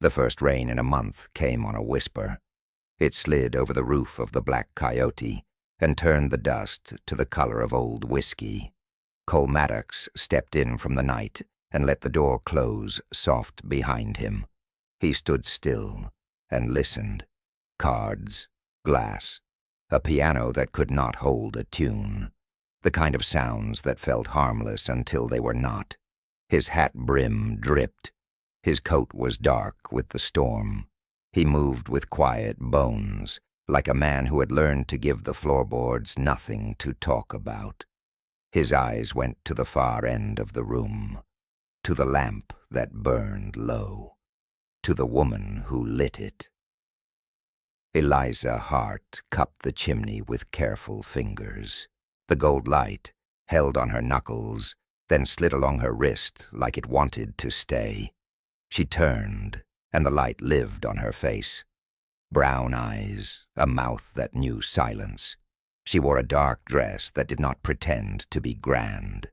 The first rain in a month came on a whisper. It slid over the roof of the Black Coyote and turned the dust to the color of old whiskey. Cole Maddox stepped in from the night and let the door close soft behind him. He stood still and listened. Cards, glass, a piano that could not hold a tune. The kind of sounds that felt harmless until they were not. His hat brim dripped. His coat was dark with the storm. He moved with quiet bones, like a man who had learned to give the floorboards nothing to talk about. His eyes went to the far end of the room, to the lamp that burned low, to the woman who lit it. Eliza Hart cupped the chimney with careful fingers. The gold light, held on her knuckles, then slid along her wrist like it wanted to stay. She turned, and the light lived on her face. Brown eyes, a mouth that knew silence. She wore a dark dress that did not pretend to be grand.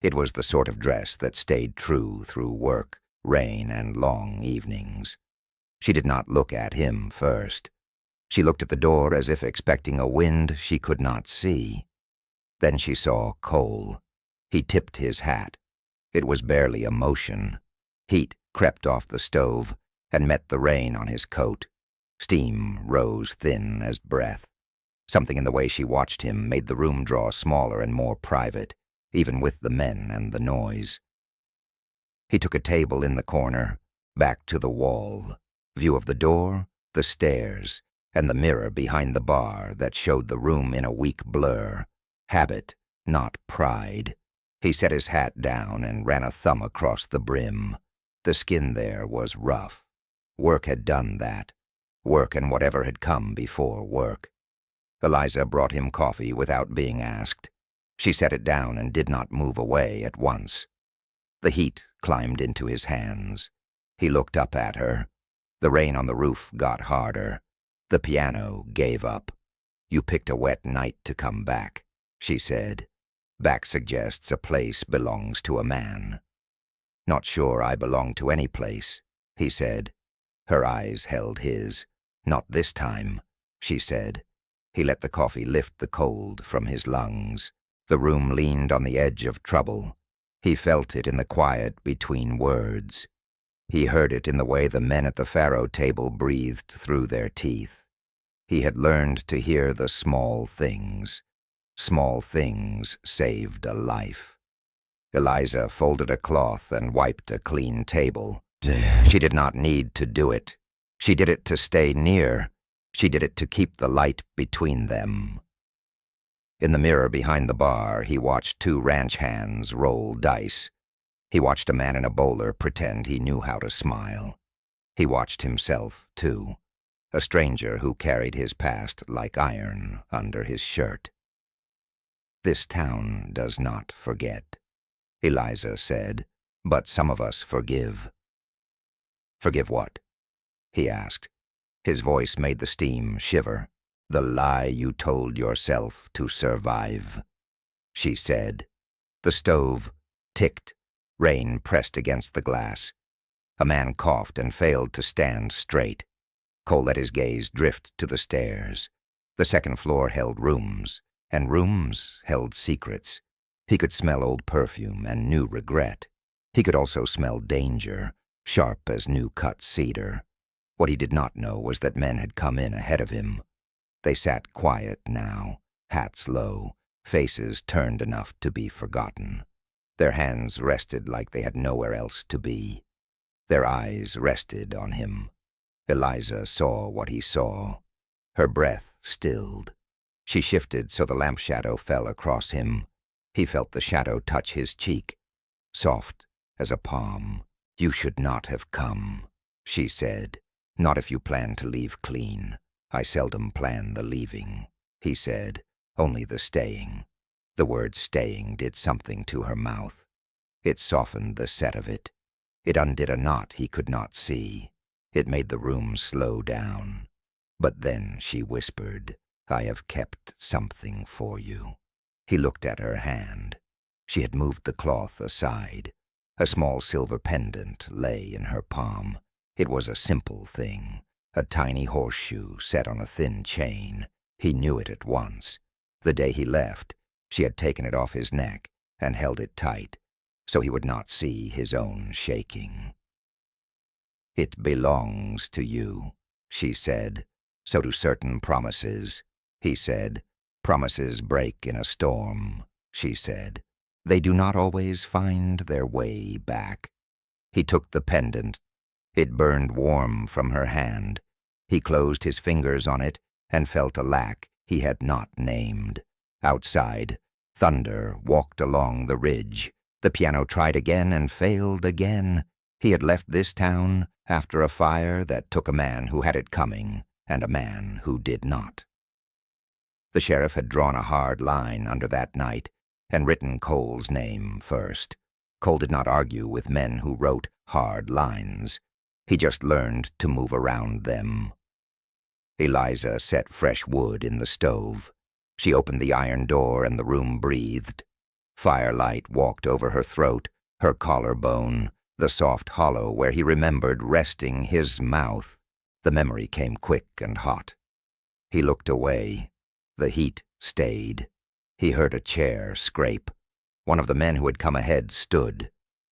It was the sort of dress that stayed true through work, rain, and long evenings. She did not look at him first. She looked at the door as if expecting a wind she could not see. Then she saw Cole. He tipped his hat. It was barely a motion. Heat crept off the stove and met the rain on his coat. Steam rose thin as breath. Something in the way she watched him made the room draw smaller and more private, even with the men and the noise. He took a table in the corner, back to the wall, view of the door, the stairs, and the mirror behind the bar that showed the room in a weak blur. Habit, not pride. He set his hat down and ran a thumb across the brim. The skin there was rough. Work had done that. Work and whatever had come before work. Eliza brought him coffee without being asked. She set it down and did not move away at once. The heat climbed into his hands. He looked up at her. The rain on the roof got harder. The piano gave up. "You picked a wet night to come back," she said. "Back suggests a place belongs to a man." "Not sure I belong to any place," he said. Her eyes held his. "Not this time," she said. He let the coffee lift the cold from his lungs. The room leaned on the edge of trouble. He felt it in the quiet between words. He heard it in the way the men at the faro table breathed through their teeth. He had learned to hear the small things. Small things saved a life. Eliza folded a cloth and wiped a clean table. She did not need to do it. She did it to stay near. She did it to keep the light between them. In the mirror behind the bar, he watched two ranch hands roll dice. He watched a man in a bowler pretend he knew how to smile. He watched himself, too, a stranger who carried his past like iron under his shirt. "This town does not forget," Eliza said, "but some of us forgive." "Forgive what?" he asked. His voice made the steam shiver. "The lie you told yourself to survive," she said. The stove ticked. Rain pressed against the glass. A man coughed and failed to stand straight. Cole let his gaze drift to the stairs. The second floor held rooms, and rooms held secrets. He could smell old perfume and new regret. He could also smell danger, sharp as new-cut cedar. What he did not know was that men had come in ahead of him. They sat quiet now, hats low, faces turned enough to be forgotten. Their hands rested like they had nowhere else to be. Their eyes rested on him. Eliza saw what he saw. Her breath stilled. She shifted so the lamp shadow fell across him. He felt the shadow touch his cheek, soft as a palm. "You should not have come," she said. "Not if you plan to leave clean. I seldom plan the leaving," he said, "only the staying." The word staying did something to her mouth. It softened the set of it. It undid a knot he could not see. It made the room slow down. But then she whispered, "I have kept something for you." He looked at her hand. She had moved the cloth aside. A small silver pendant lay in her palm. It was a simple thing, a tiny horseshoe set on a thin chain. He knew it at once. The day he left, she had taken it off his neck and held it tight, so he would not see his own shaking. "It belongs to you," she said. "So do certain promises," he said. "Promises break in a storm," she said. "They do not always find their way back." He took the pendant. It burned warm from her hand. He closed his fingers on it and felt a lack he had not named. Outside, thunder walked along the ridge. The piano tried again and failed again. He had left this town after a fire that took a man who had it coming and a man who did not. The sheriff had drawn a hard line under that night and written Cole's name first. Cole did not argue with men who wrote hard lines. He just learned to move around them. Eliza set fresh wood in the stove. She opened the iron door and the room breathed. Firelight walked over her throat, her collarbone, the soft hollow where he remembered resting his mouth. The memory came quick and hot. He looked away. The heat stayed. He heard a chair scrape. One of the men who had come ahead stood.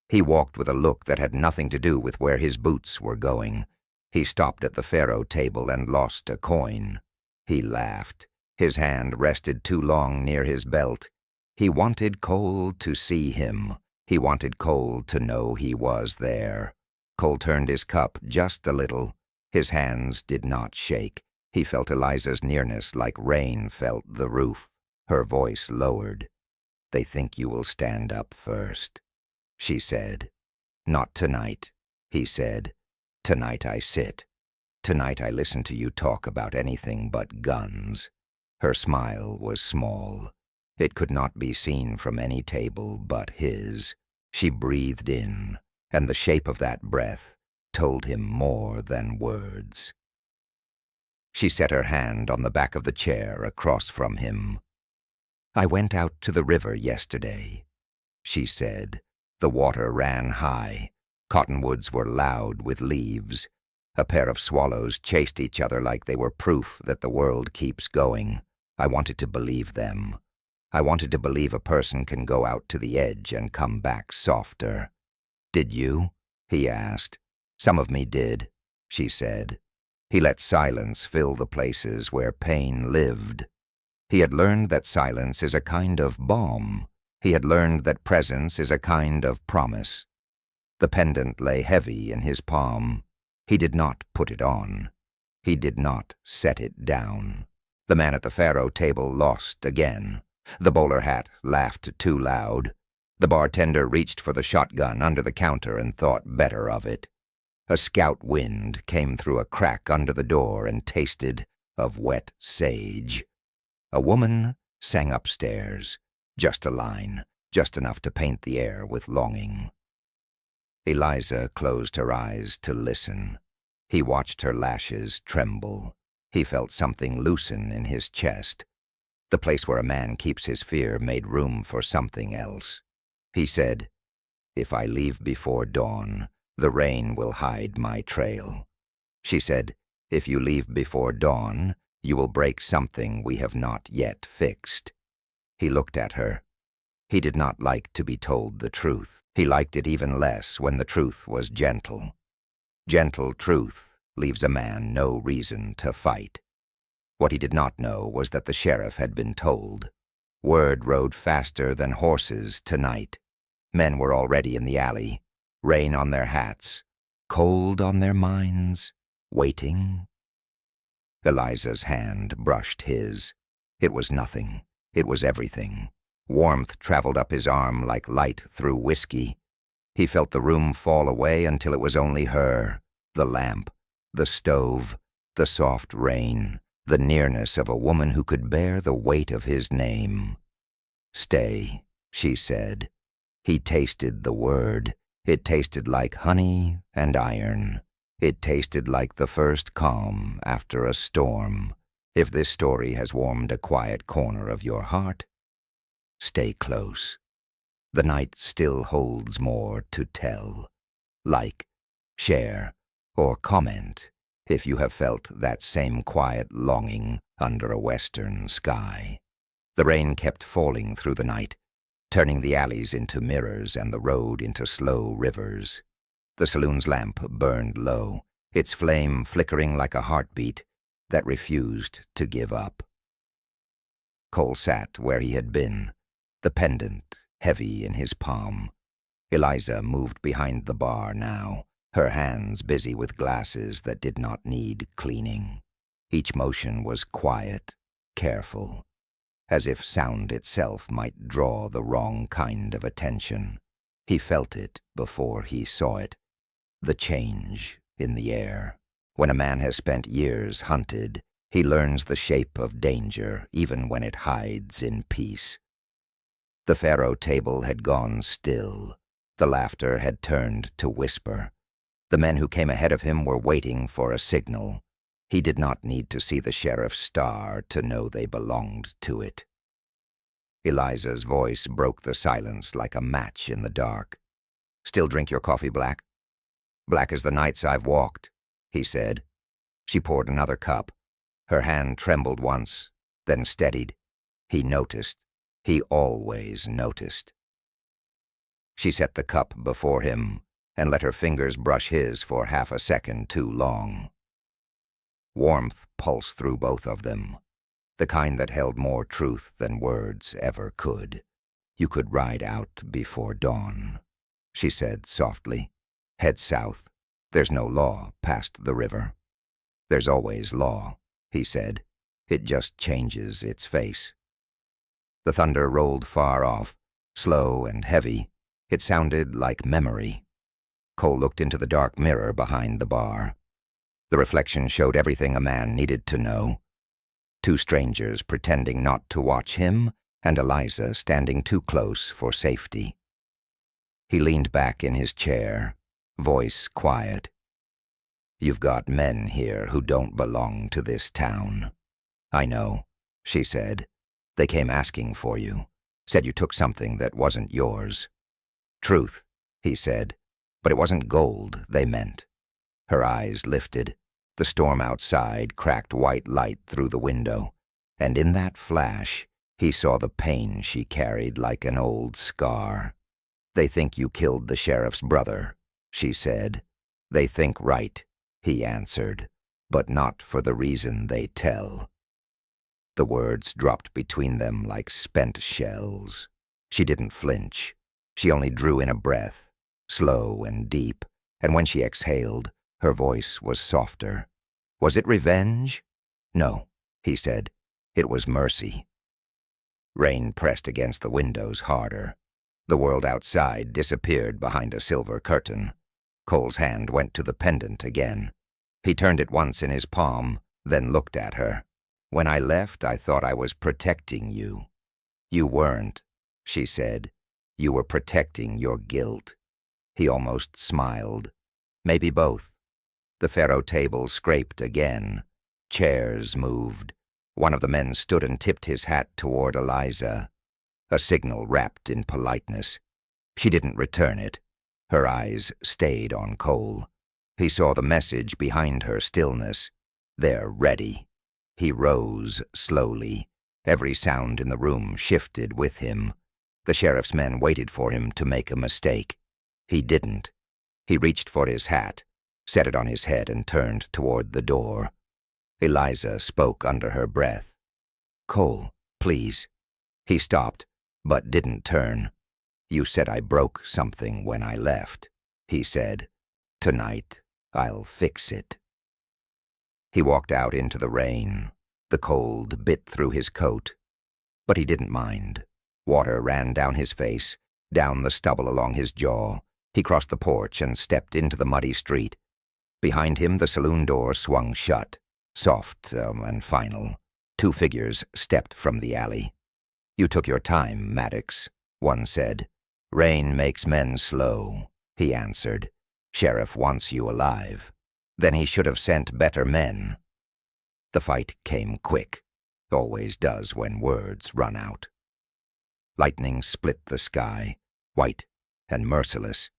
He walked with a look that had nothing to do with where his boots were going. He stopped at the faro table and lost a coin. He laughed. His hand rested too long near his belt. He wanted Cole to see him. He wanted Cole to know he was there. Cole turned his cup just a little. His hands did not shake. He felt Eliza's nearness like rain felt the roof. Her voice lowered. "They think you will stand up first," she said. "Not tonight," he said. "Tonight I sit. Tonight I listen to you talk about anything but guns." Her smile was small. It could not be seen from any table but his. She breathed in, and the shape of that breath told him more than words. She set her hand on the back of the chair across from him. "I went out to the river yesterday," she said. The water ran high. Cottonwoods were loud with leaves. A pair of swallows chased each other like they were proof that the world keeps going. I wanted to believe them. I wanted to believe a person can go out to the edge and come back softer. "Did you?" he asked. "Some of me did," she said. He let silence fill the places where pain lived. He had learned that silence is a kind of balm. He had learned that presence is a kind of promise. The pendant lay heavy in his palm. He did not put it on. He did not set it down. The man at the faro table lost again. The bowler hat laughed too loud. The bartender reached for the shotgun under the counter and thought better of it. A scout wind came through a crack under the door and tasted of wet sage. A woman sang upstairs. Just a line, just enough to paint the air with longing. Eliza closed her eyes to listen. He watched her lashes tremble. He felt something loosen in his chest. The place where a man keeps his fear made room for something else. He said, "If I leave before dawn, the rain will hide my trail." She said, "If you leave before dawn, you will break something we have not yet fixed." He looked at her. He did not like to be told the truth. He liked it even less when the truth was gentle. Gentle truth leaves a man no reason to fight. What he did not know was that the sheriff had been told. Word rode faster than horses tonight. Men were already in the alley, rain on their hats, cold on their minds, waiting. Eliza's hand brushed his. It was nothing. It was everything. Warmth traveled up his arm like light through whiskey. He felt the room fall away until it was only her, the lamp, the stove, the soft rain, the nearness of a woman who could bear the weight of his name. "Stay," she said. He tasted the word. It tasted like honey and iron. It tasted like the first calm after a storm. If this story has warmed a quiet corner of your heart, stay close. The night still holds more to tell. Like, share, or comment if you have felt that same quiet longing under a western sky. The rain kept falling through the night, turning the alleys into mirrors and the road into slow rivers. The saloon's lamp burned low, its flame flickering like a heartbeat that refused to give up. Cole sat where he had been, the pendant heavy in his palm. Eliza moved behind the bar now, her hands busy with glasses that did not need cleaning. Each motion was quiet, careful, as if sound itself might draw the wrong kind of attention. He felt it before he saw it, the change in the air. When a man has spent years hunted, he learns the shape of danger even when it hides in peace. The faro table had gone still. The laughter had turned to whisper. The men who came ahead of him were waiting for a signal. He did not need to see the sheriff's star to know they belonged to it. Eliza's voice broke the silence like a match in the dark. "Still drink your coffee black?" "Black as the nights I've walked," he said. She poured another cup. Her hand trembled once, then steadied. He noticed. He always noticed. She set the cup before him and let her fingers brush his for half a second too long. Warmth pulsed through both of them, the kind that held more truth than words ever could. "You could ride out before dawn," she said softly. "Head south. There's no law past the river." "There's always law," he said. "It just changes its face." The thunder rolled far off, slow and heavy. It sounded like memory. Cole looked into the dark mirror behind the bar. The reflection showed everything a man needed to know. Two strangers pretending not to watch him, and Eliza standing too close for safety. He leaned back in his chair, voice quiet. "You've got men here who don't belong to this town." "I know," she said. "They came asking for you, said you took something that wasn't yours." "Truth," he said, "but it wasn't gold they meant." Her eyes lifted. The storm outside cracked white light through the window, and in that flash, he saw the pain she carried like an old scar. "They think you killed the sheriff's brother," she said. "They think right," he answered, "but not for the reason they tell." The words dropped between them like spent shells. She didn't flinch. She only drew in a breath, slow and deep, and when she exhaled, her voice was softer. "Was it revenge?" "No," he said. "It was mercy." Rain pressed against the windows harder. The world outside disappeared behind a silver curtain. Cole's hand went to the pendant again. He turned it once in his palm, then looked at her. "When I left, I thought I was protecting you." "You weren't," she said. "You were protecting your guilt." He almost smiled. "Maybe both." The faro table scraped again. Chairs moved. One of the men stood and tipped his hat toward Eliza. A signal wrapped in politeness. She didn't return it. Her eyes stayed on Cole. He saw the message behind her stillness. "They're ready." He rose slowly. Every sound in the room shifted with him. The sheriff's men waited for him to make a mistake. He didn't. He reached for his hat, set it on his head, and turned toward the door. Eliza spoke under her breath. "Cole, please." He stopped, but didn't turn. "You said I broke something when I left," he said. "Tonight, I'll fix it." He walked out into the rain. The cold bit through his coat, but he didn't mind. Water ran down his face, down the stubble along his jaw. He crossed the porch and stepped into the muddy street. Behind him, the saloon door swung shut, soft and final. Two figures stepped from the alley. "You took your time, Maddox," one said. "Rain makes men slow," he answered. "Sheriff wants you alive." Then he should have sent better men. The fight came quick, always does when words run out. Lightning split the sky, white and merciless.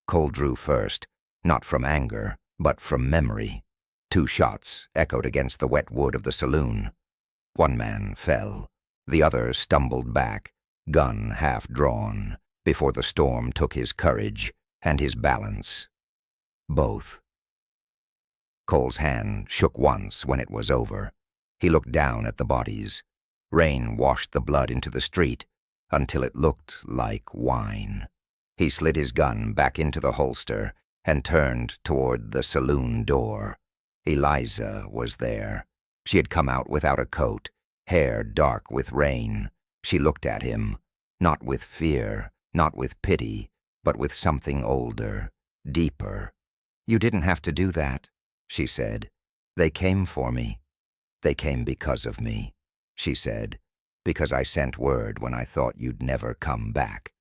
Cole drew first, not from anger, But from memory, 2 shots echoed against the wet wood of the saloon. One man fell. The other stumbled back, gun half drawn, before the storm took his courage and his balance. Both. Cole's hand shook once when it was over. He looked down at the bodies. Rain washed the blood into the street until it looked like wine. He slid his gun back into the holster and turned toward the saloon door. Eliza was there. She had come out without a coat, hair dark with rain. She looked at him, not with fear, not with pity, but with something older, deeper. "You didn't have to do that," she said. "They came for me. They came because of me," she said, "because I sent word when I thought you'd never come back."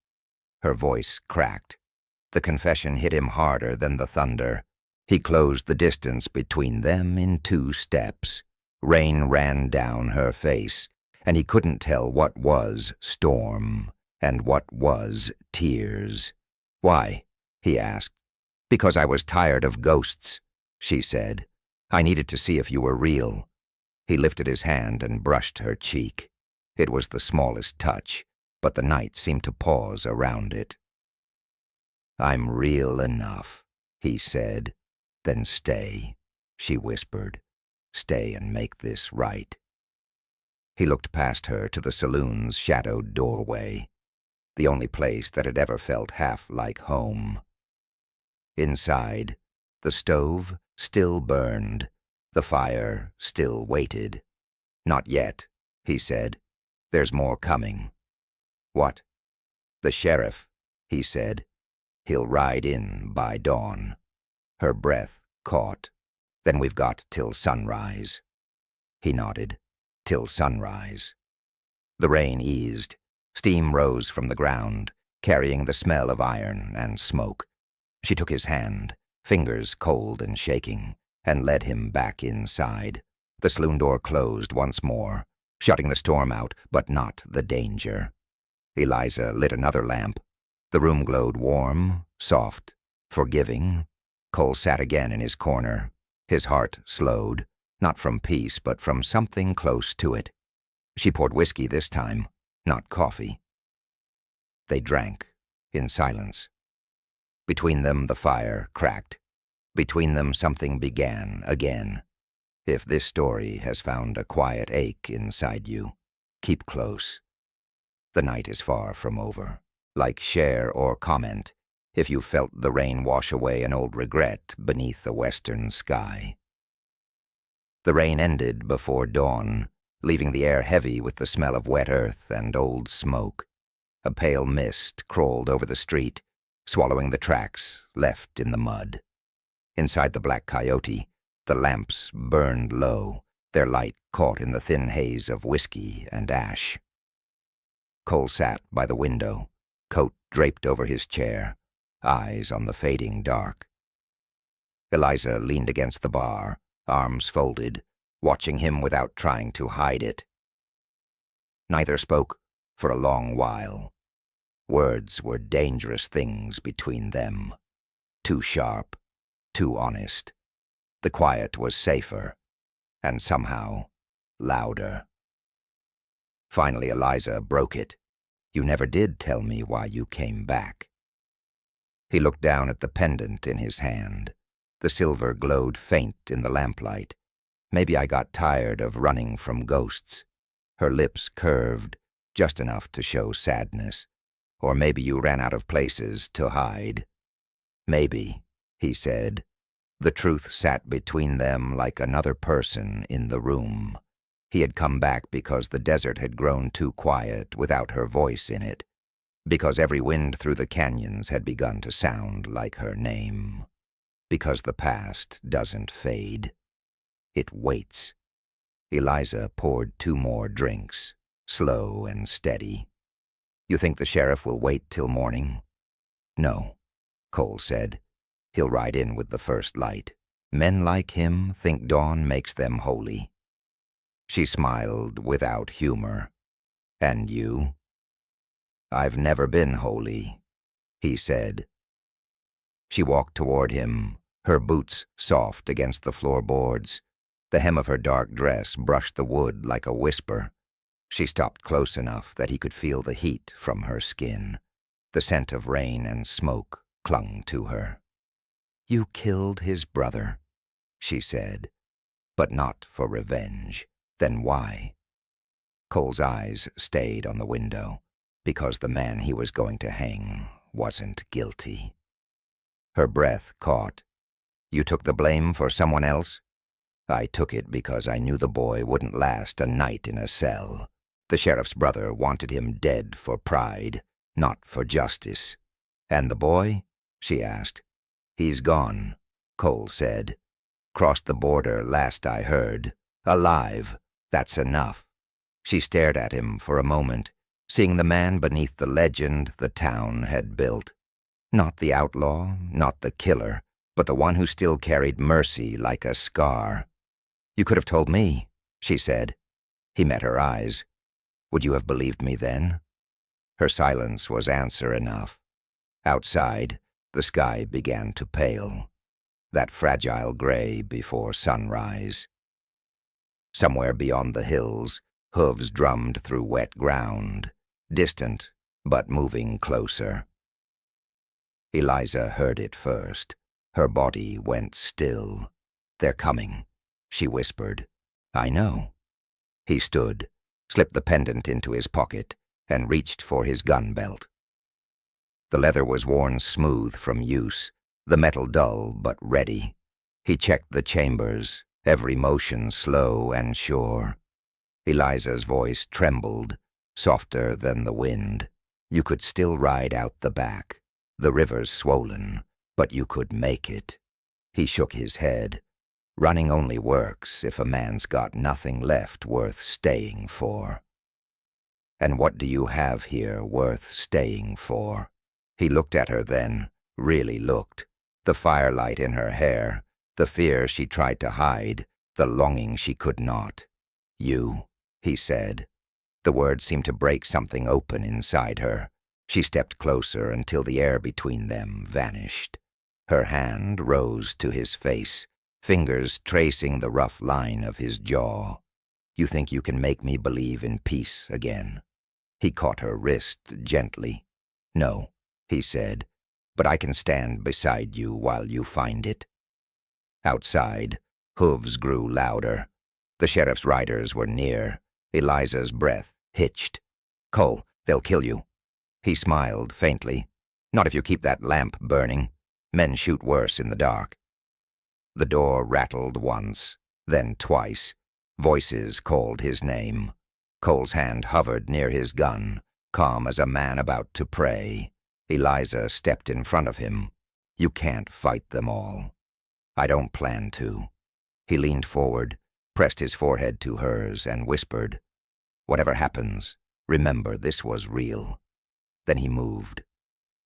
Her voice cracked. The confession hit him harder than the thunder. He closed the distance between them in 2 steps. Rain ran down her face, and he couldn't tell what was storm and what was tears. "Why?" he asked. "Because I was tired of ghosts," she said. "I needed to see if you were real." He lifted his hand and brushed her cheek. It was the smallest touch, but the night seemed to pause around it. "I'm real enough," he said. "Then stay," she whispered. "Stay and make this right." He looked past her to the saloon's shadowed doorway, the only place that had ever felt half like home. Inside, the stove still burned. The fire still waited. "Not yet," he said. "There's more coming." "What?" "The sheriff," he said. "He'll ride in by dawn." Her breath caught. "Then we've got till sunrise." He nodded. "Till sunrise." The rain eased. Steam rose from the ground, carrying the smell of iron and smoke. She took his hand, fingers cold and shaking, and led him back inside. The saloon door closed once more, shutting the storm out, but not the danger. Eliza lit another lamp. The room glowed warm, soft, forgiving. Cole sat again in his corner. His heart slowed, not from peace, but from something close to it. She poured whiskey this time, not coffee. They drank, in silence. Between them the fire cracked. Between them something began again. If this story has found a quiet ache inside you, keep close. The night is far from over. Like, share, or comment if you felt the rain wash away an old regret beneath a western sky. The rain ended before dawn, leaving the air heavy with the smell of wet earth and old smoke. A pale mist crawled over the street, swallowing the tracks left in the mud. Inside the Black Coyote, the lamps burned low, their light caught in the thin haze of whiskey and ash. Cole sat by the window, coat draped over his chair, eyes on the fading dark. Eliza leaned against the bar, arms folded, watching him without trying to hide it. Neither spoke for a long while. Words were dangerous things between them. Too sharp, too honest. The quiet was safer, and somehow louder. Finally, Eliza broke it. "You never did tell me why you came back." He looked down at the pendant in his hand. The silver glowed faint in the lamplight. "Maybe I got tired of running from ghosts." Her lips curved, just enough to show sadness. "Or maybe you ran out of places to hide." "Maybe," he said. The truth sat between them like another person in the room. He had come back because the desert had grown too quiet without her voice in it, because every wind through the canyons had begun to sound like her name, because the past doesn't fade. It waits. Eliza poured 2 more drinks, slow and steady. "You think the sheriff will wait till morning?" "No," Cole said. "He'll ride in with the first light. Men like him think dawn makes them holy." She smiled without humor. "And you?" "I've never been holy," he said. She walked toward him, her boots soft against the floorboards. The hem of her dark dress brushed the wood like a whisper. She stopped close enough that he could feel the heat from her skin. The scent of rain and smoke clung to her. "You killed his brother," she said, "but not for revenge. Then why?" Cole's eyes stayed on the window, because the man he was going to hang wasn't guilty. Her breath caught. "You took the blame for someone else?" "I took it because I knew the boy wouldn't last a night in a cell. The sheriff's brother wanted him dead for pride, not for justice." "And the boy?" she asked. "He's gone," Cole said. "Crossed the border last I heard. Alive. That's enough." She stared at him for a moment, seeing the man beneath the legend the town had built. Not the outlaw, not the killer, but the one who still carried mercy like a scar. "You could have told me," she said. He met her eyes. "Would you have believed me then?" Her silence was answer enough. Outside, the sky began to pale, that fragile gray before sunrise. Somewhere beyond the hills, hooves drummed through wet ground, distant but moving closer. Eliza heard it first. Her body went still. "They're coming," she whispered. "I know." He stood, slipped the pendant into his pocket, and reached for his gun belt. The leather was worn smooth from use, the metal dull but ready. He checked the chambers, every motion slow and sure. Eliza's voice trembled, softer than the wind. "You could still ride out the back. The river's swollen, but you could make it." He shook his head. "Running only works if a man's got nothing left worth staying for." "And what do you have here worth staying for?" He looked at her then, really looked. The firelight in her hair, the fear she tried to hide, the longing she could not. "You," he said. The words seemed to break something open inside her. She stepped closer until the air between them vanished. Her hand rose to his face, fingers tracing the rough line of his jaw. "You think you can make me believe in peace again?" He caught her wrist gently. "No," he said, "but I can stand beside you while you find it." Outside, hooves grew louder. The sheriff's riders were near. Eliza's breath hitched. "Cole, they'll kill you." He smiled faintly. "Not if you keep that lamp burning. Men shoot worse in the dark." The door rattled once, then twice. Voices called his name. Cole's hand hovered near his gun, calm as a man about to pray. Eliza stepped in front of him. "You can't fight them all." "I don't plan to." He leaned forward, pressed his forehead to hers, and whispered, "Whatever happens, remember this was real." Then he moved.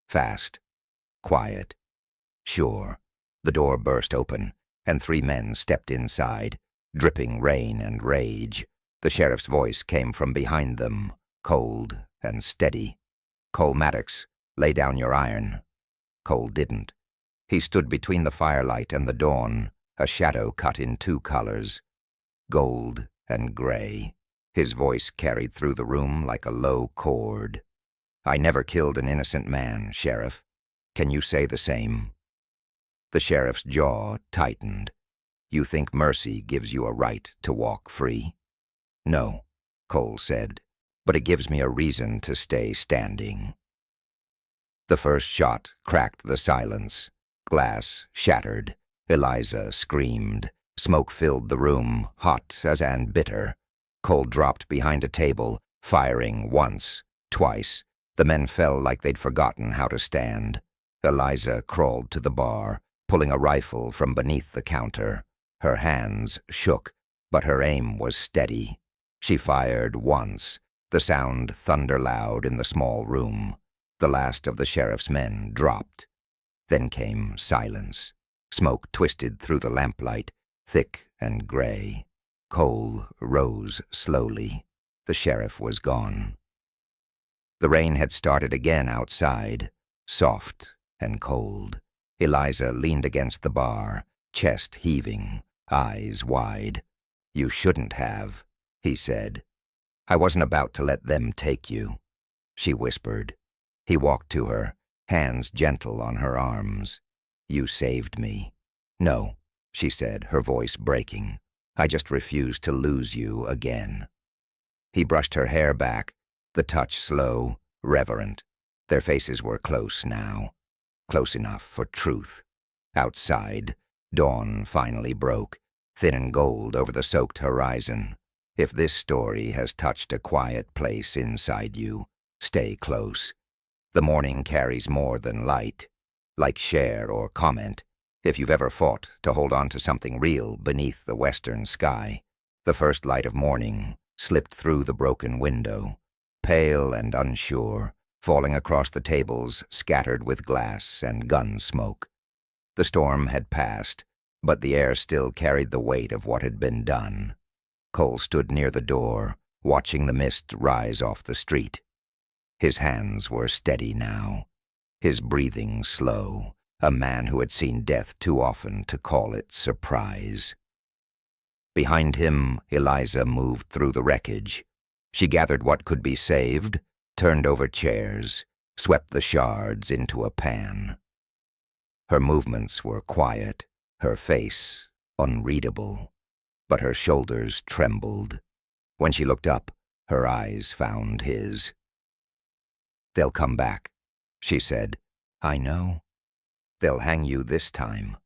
Fast. Quiet. Sure. The door burst open, and 3 men stepped inside, dripping rain and rage. The sheriff's voice came from behind them, cold and steady. "Cole Maddox, lay down your iron." Cole didn't. He stood between the firelight and the dawn, a shadow cut in 2 colors, gold and gray. His voice carried through the room like a low chord. "I never killed an innocent man, Sheriff. Can you say the same?" The sheriff's jaw tightened. "You think mercy gives you a right to walk free?" "No," Cole said, "but it gives me a reason to stay standing." The first shot cracked the silence. Glass shattered. Eliza screamed. Smoke filled the room, hot as and bitter. Cole dropped behind a table, firing once, twice. The men fell like they'd forgotten how to stand. Eliza crawled to the bar, pulling a rifle from beneath the counter. Her hands shook, but her aim was steady. She fired once, the sound thunder loud in the small room. The last of the sheriff's men dropped. Then came silence. Smoke twisted through the lamplight, thick and gray. Cole rose slowly. The sheriff was gone. The rain had started again outside, soft and cold. Eliza leaned against the bar, chest heaving, eyes wide. "You shouldn't have," he said. "I wasn't about to let them take you," she whispered. He walked to her, hands gentle on her arms. "You saved me." "No," she said, her voice breaking. "I just refuse to lose you again." He brushed her hair back, the touch slow, reverent. Their faces were close now, close enough for truth. Outside, dawn finally broke, thin and gold over the soaked horizon. If this story has touched a quiet place inside you, stay close. The morning carries more than light. Like, share, or comment. If you've ever fought to hold on to something real beneath the western sky, the first light of morning slipped through the broken window, pale and unsure, falling across the tables scattered with glass and gun smoke. The storm had passed, but the air still carried the weight of what had been done. Cole stood near the door, watching the mist rise off the street. His hands were steady now, his breathing slow, a man who had seen death too often to call it surprise. Behind him, Eliza moved through the wreckage. She gathered what could be saved, turned over chairs, swept the shards into a pan. Her movements were quiet, her face unreadable, but her shoulders trembled. When she looked up, her eyes found his. "They'll come back," she said. "I know. They'll hang you this time."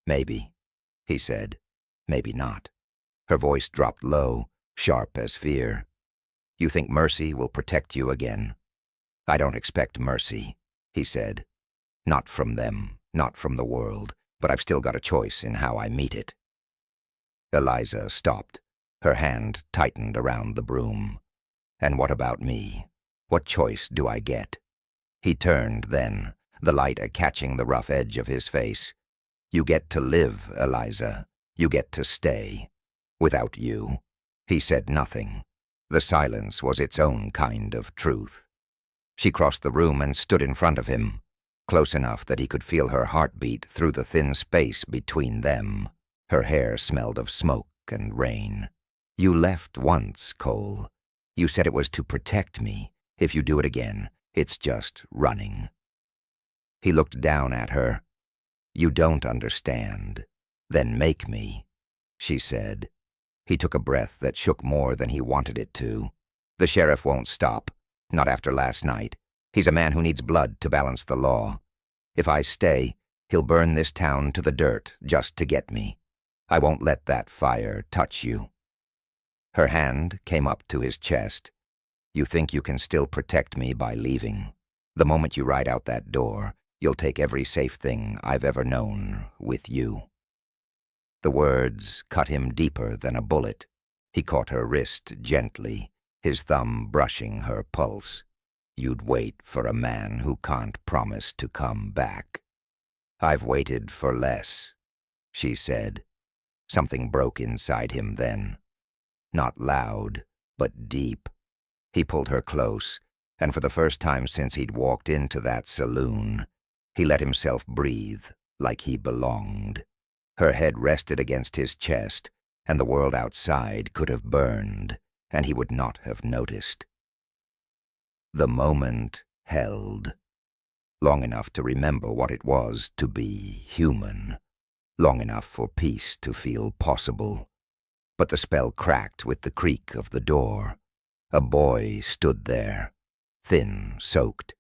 "Maybe," he said. "Maybe not." Her voice dropped low, sharp as fear. "You think mercy will protect you again?" "I don't expect mercy," he said. "Not from them, not from the world, but I've still got a choice in how I meet it." Eliza stopped. Her hand tightened around the broom. "And what about me? What choice do I get?" He turned then, the light catching the rough edge of his face. "You get to live, Eliza. You get to stay. Without you." He said nothing. The silence was its own kind of truth. She crossed the room and stood in front of him, close enough that he could feel her heartbeat through the thin space between them. Her hair smelled of smoke and rain. "You left once, Cole. You said it was to protect me. If you do it again, it's just running." He looked down at her. "You don't understand. Then make me," she said. He took a breath that shook more than he wanted it to. "The sheriff won't stop. Not after last night. He's a man who needs blood to balance the law. If I stay, he'll burn this town to the dirt just to get me. I won't let that fire touch you." Her hand came up to his chest. "You think you can still protect me by leaving? The moment you ride out that door, you'll take every safe thing I've ever known with you." The words cut him deeper than a bullet. He caught her wrist gently, his thumb brushing her pulse. "You'd wait for a man who can't promise to come back." "I've waited for less," she said. Something broke inside him then. Not loud, but deep. He pulled her close, and for the first time since he'd walked into that saloon, he let himself breathe like he belonged. Her head rested against his chest, and the world outside could have burned, and he would not have noticed. The moment held, long enough to remember what it was to be human, long enough for peace to feel possible. But the spell cracked with the creak of the door. A boy stood there, thin, soaked,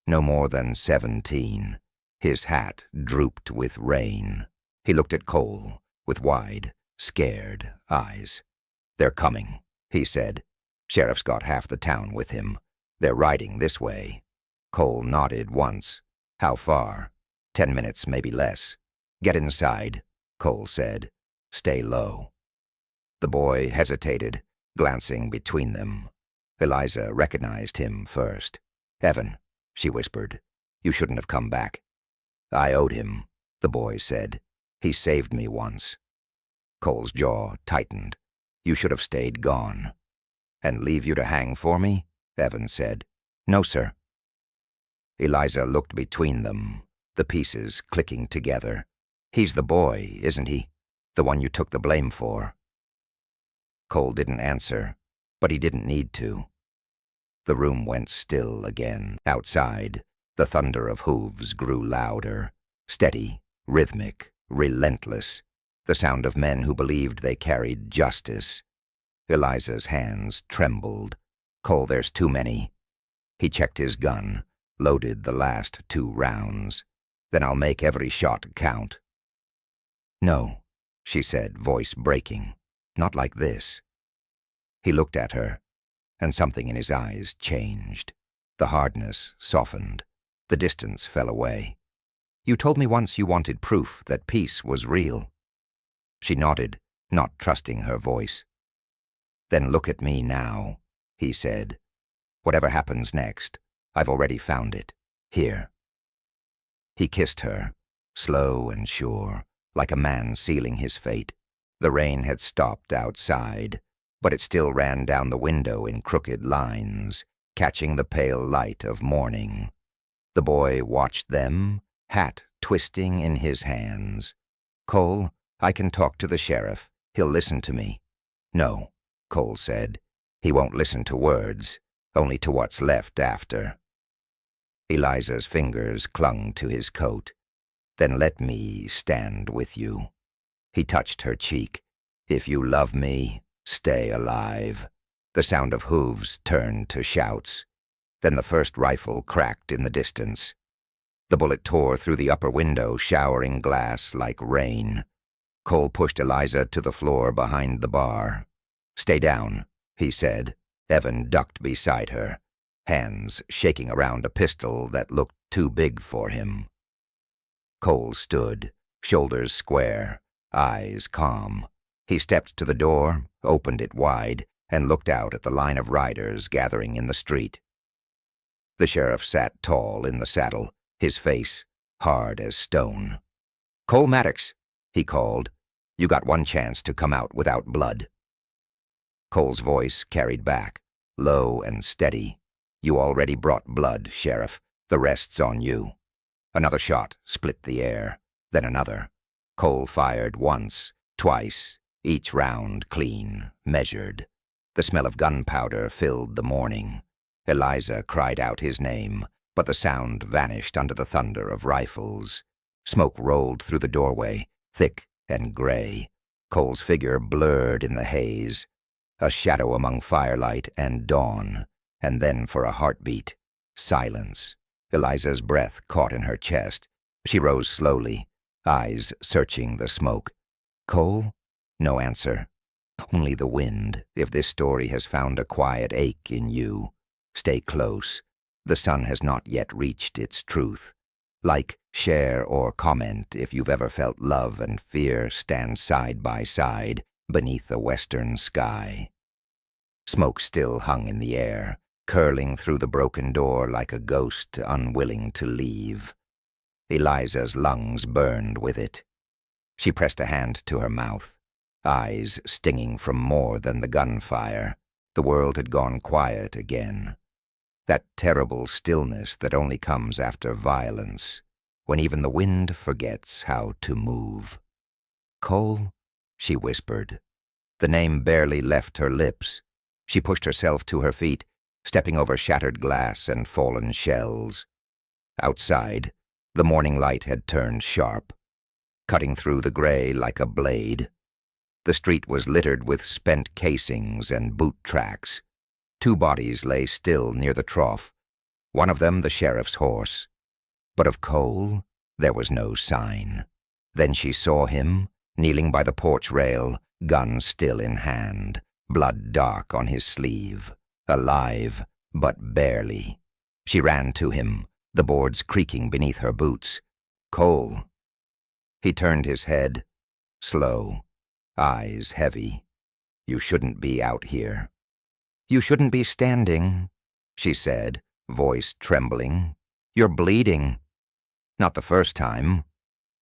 no more than 17. His hat drooped with rain. He looked at Cole with wide, scared eyes. "They're coming," he said. "Sheriff's got half the town with him. They're riding this way." Cole nodded once. "How far?" 10 minutes, maybe less." "Get inside," Cole said. "Stay low." The boy hesitated, glancing between them. Eliza recognized him first. "Evan," she whispered. "You shouldn't have come back." "I owed him," the boy said. "He saved me once." Cole's jaw tightened. "You should have stayed gone." "And leave you to hang for me?" Evan said. "No, sir." Eliza looked between them, the pieces clicking together. "He's the boy, isn't he? The one you took the blame for?" Cole didn't answer, but he didn't need to. The room went still again. Outside, the thunder of hooves grew louder, steady, rhythmic, relentless, the sound of men who believed they carried justice. Eliza's hands trembled. "Cole, there's too many." He checked his gun, loaded the last 2 rounds. "Then I'll make every shot count." "No," she said, voice breaking. "Not like this." He looked at her, and something in his eyes changed. The hardness softened. The distance fell away. "You told me once you wanted proof that peace was real." She nodded, not trusting her voice. "Then look at me now," he said. "Whatever happens next, I've already found it. Here." He kissed her, slow and sure, like a man sealing his fate. The rain had stopped outside, but it still ran down the window in crooked lines, catching the pale light of morning. The boy watched them, hat twisting in his hands. "Cole, I can talk to the sheriff. He'll listen to me." "No," Cole said. "He won't listen to words, only to what's left after." Eliza's fingers clung to his coat. "Then let me stand with you." He touched her cheek. "If you love me, stay alive." The sound of hooves turned to shouts. Then the first rifle cracked in the distance. The bullet tore through the upper window, showering glass like rain. Cole pushed Eliza to the floor behind the bar. "Stay down," he said. Evan ducked beside her, hands shaking around a pistol that looked too big for him. Cole stood, shoulders square, eyes calm. He stepped to the door, opened it wide, and looked out at the line of riders gathering in the street. The sheriff sat tall in the saddle, his face hard as stone. "Cole Maddox," he called. "You got one chance to come out without blood." Cole's voice carried back, low and steady. "You already brought blood, Sheriff. The rest's on you." Another shot split the air, then another. Cole fired once, twice, each round clean, measured. The smell of gunpowder filled the morning. Eliza cried out his name, but the sound vanished under the thunder of rifles. Smoke rolled through the doorway, thick and gray. Cole's figure blurred in the haze. A shadow among firelight and dawn, and then for a heartbeat, silence. Eliza's breath caught in her chest. She rose slowly, eyes searching the smoke. "Cole?" No answer. "Only the wind, if this story has found a quiet ache in you. Stay close. The sun has not yet reached its truth. Like, share, or comment if you've ever felt love and fear stand side by side beneath a western sky." Smoke still hung in the air, curling through the broken door like a ghost unwilling to leave. Eliza's lungs burned with it. She pressed a hand to her mouth, eyes stinging from more than the gunfire. The world had gone quiet again. That terrible stillness that only comes after violence, when even the wind forgets how to move. "Cole?" she whispered. The name barely left her lips. She pushed herself to her feet, stepping over shattered glass and fallen shells. Outside, the morning light had turned sharp, cutting through the gray like a blade. The street was littered with spent casings and boot tracks. 2 bodies lay still near the trough, one of them the sheriff's horse. But of Cole, there was no sign. Then she saw him, kneeling by the porch rail, gun still in hand, blood dark on his sleeve, alive, but barely. She ran to him, the boards creaking beneath her boots. "Cole." He turned his head, slow, eyes heavy. "You shouldn't be out here." "You shouldn't be standing," she said, voice trembling. "You're bleeding." "Not the first time."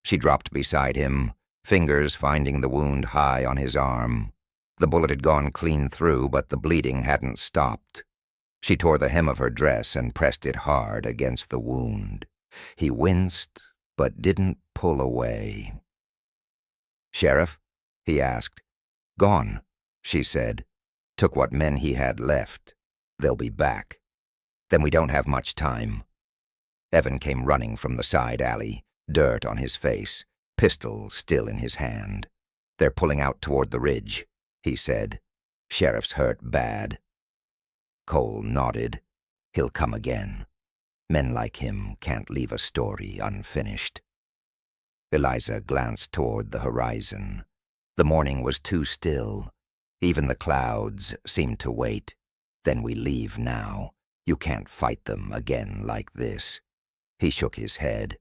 She dropped beside him, fingers finding the wound high on his arm. The bullet had gone clean through, but the bleeding hadn't stopped. She tore the hem of her dress and pressed it hard against the wound. He winced, but didn't pull away. "Sheriff?" he asked. "Gone," she said. "Took what men he had left. They'll be back." "Then we don't have much time." Evan came running from the side alley, dirt on his face, pistol still in his hand. "They're pulling out toward the ridge," he said. "Sheriff's hurt bad." Cole nodded. "He'll come again. Men like him can't leave a story unfinished." Eliza glanced toward the horizon. The morning was too still. Even the clouds seemed to wait. "Then we leave now. You can't fight them again like this." He shook his head.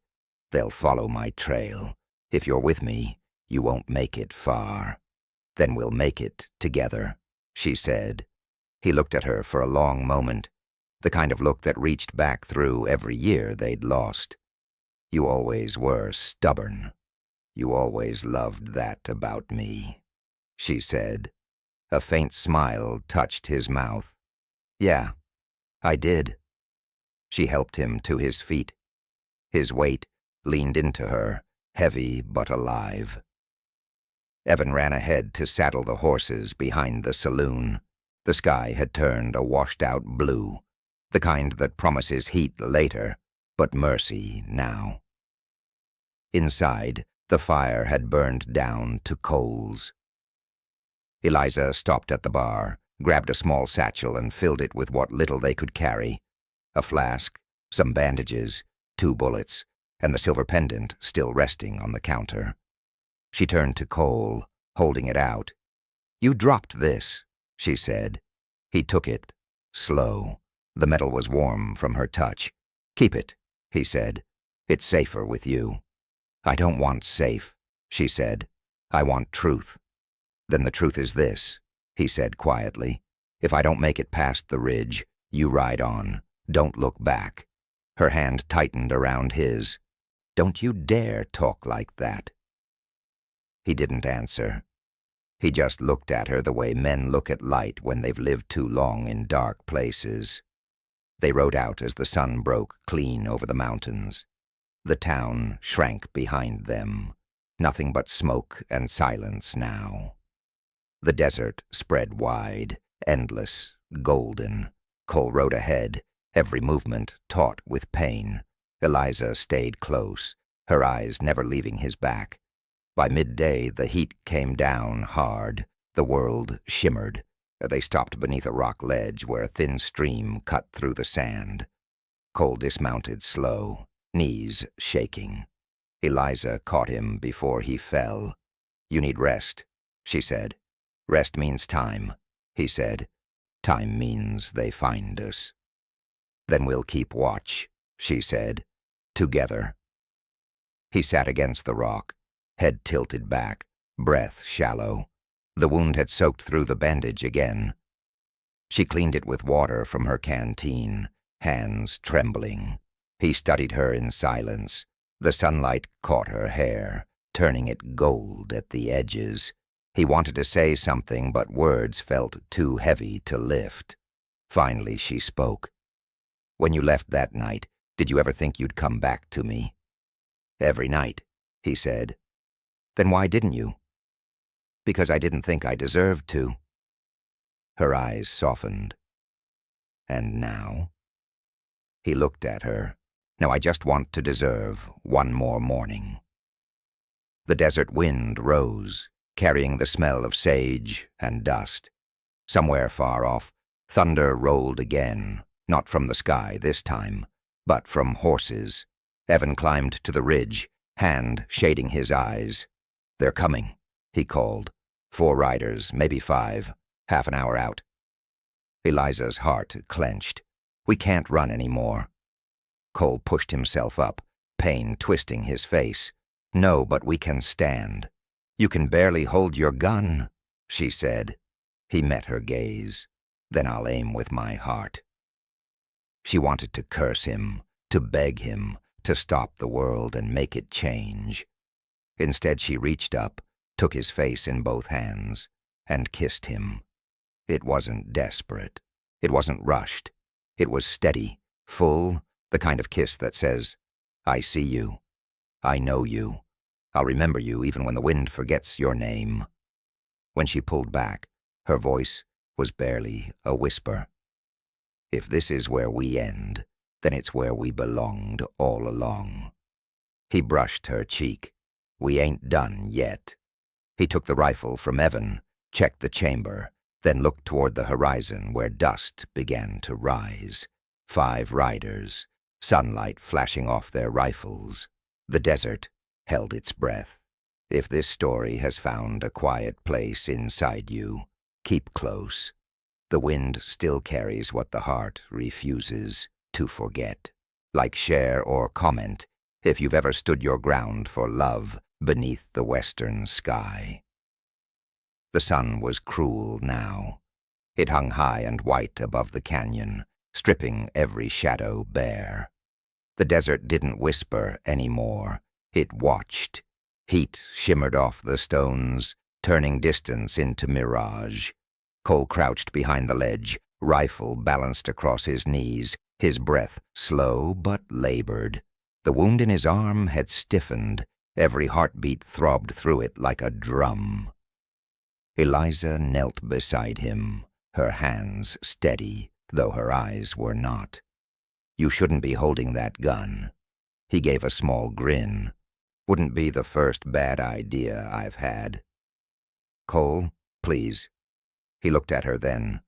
"They'll follow my trail. If you're with me, you won't make it far." "Then we'll make it together," she said. He looked at her for a long moment, the kind of look that reached back through every year they'd lost. "You always were stubborn. You always loved that about me," she said. A faint smile touched his mouth. "Yeah, I did." She helped him to his feet. His weight leaned into her, heavy but alive. Evan ran ahead to saddle the horses behind the saloon. The sky had turned a washed-out blue, the kind that promises heat later, but mercy now. Inside, the fire had burned down to coals. Eliza stopped at the bar, grabbed a small satchel and filled it with what little they could carry. A flask, some bandages, 2 bullets, and the silver pendant still resting on the counter. She turned to Cole, holding it out. "You dropped this," she said. He took it, slow. The metal was warm from her touch. "Keep it," he said. "It's safer with you." "I don't want safe," she said. "I want truth." "Then the truth is this," he said quietly. "If I don't make it past the ridge, you ride on. Don't look back." Her hand tightened around his. "Don't you dare talk like that." He didn't answer. He just looked at her the way men look at light when they've lived too long in dark places. They rode out as the sun broke clean over the mountains. The town shrank behind them, nothing but smoke and silence now. The desert spread wide, endless, golden. Cole rode ahead, every movement taut with pain. Eliza stayed close, her eyes never leaving his back. By midday, the heat came down hard. The world shimmered. They stopped beneath a rock ledge where a thin stream cut through the sand. Cole dismounted slow, knees shaking. Eliza caught him before he fell. "You need rest," she said. "Rest means time," he said. "Time means they find us." "Then we'll keep watch," she said. "Together." He sat against the rock, head tilted back, breath shallow. The wound had soaked through the bandage again. She cleaned it with water from her canteen, hands trembling. He studied her in silence. The sunlight caught her hair, turning it gold at the edges. He wanted to say something, but words felt too heavy to lift. Finally she spoke. "When you left that night, did you ever think you'd come back to me?" "Every night," he said. "Then why didn't you?" "Because I didn't think I deserved to." Her eyes softened. "And now?" He looked at her. "Now I just want to deserve one more morning." The desert wind rose, carrying the smell of sage and dust. Somewhere far off, thunder rolled again, not from the sky this time, but from horses. Evan climbed to the ridge, hand shading his eyes. "They're coming," he called. 4 riders, maybe 5, half an hour out. Eliza's heart clenched. "We can't run anymore." Cole pushed himself up, pain twisting his face. "No, but we can stand." "You can barely hold your gun," she said. He met her gaze. "Then I'll aim with my heart." She wanted to curse him, to beg him, to stop the world and make it change. Instead she reached up, took his face in both hands, and kissed him. It wasn't desperate. It wasn't rushed. It was steady, full, the kind of kiss that says, "I see you. I know you. I'll remember you even when the wind forgets your name." When she pulled back, her voice was barely a whisper. "If this is where we end, then it's where we belonged all along." He brushed her cheek. "We ain't done yet." He took the rifle from Evan, checked the chamber, then looked toward the horizon where dust began to rise. 5 riders, sunlight flashing off their rifles. The desert held its breath. If this story has found a quiet place inside you, keep close. The wind still carries what the heart refuses to forget. Like, share, or comment if you've ever stood your ground for love beneath the western sky. The sun was cruel now. It hung high and white above the canyon, stripping every shadow bare. The desert didn't whisper anymore. It watched. Heat shimmered off the stones, turning distance into mirage. Cole crouched behind the ledge, rifle balanced across his knees, his breath slow but labored. The wound in his arm had stiffened. Every heartbeat throbbed through it like a drum. Eliza knelt beside him, her hands steady, though her eyes were not. "You shouldn't be holding that gun." He gave a small grin. "Wouldn't be the first bad idea I've had." "Cole, please." He looked at her then,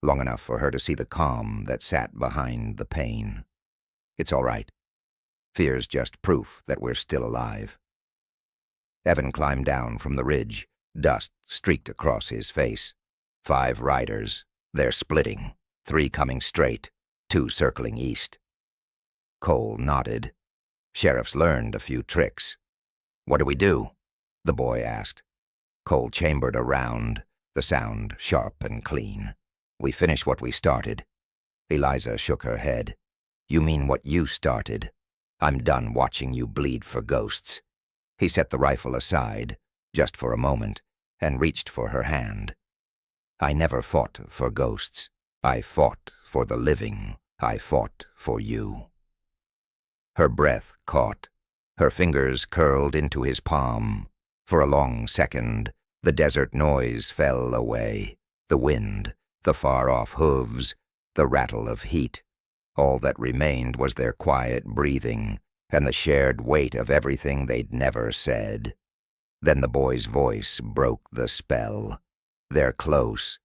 long enough for her to see the calm that sat behind the pain. "It's all right. Fear's just proof that we're still alive." Evan climbed down from the ridge. Dust streaked across his face. 5 riders. They're splitting. 3 coming straight, 2 circling east. Cole nodded. "Sheriff's learned a few tricks." "What do we do?" the boy asked. Cole chambered around, the sound sharp and clean. "We finish what we started." Eliza shook her head. "You mean what you started? I'm done watching you bleed for ghosts." He set the rifle aside, just for a moment, and reached for her hand. "I never fought for ghosts. I fought for the living. I fought for you." Her breath caught. Her fingers curled into his palm. For a long second, the desert noise fell away. The wind, the far-off hooves, the rattle of heat. All that remained was their quiet breathing and the shared weight of everything they'd never said. Then the boy's voice broke the spell. "They're close."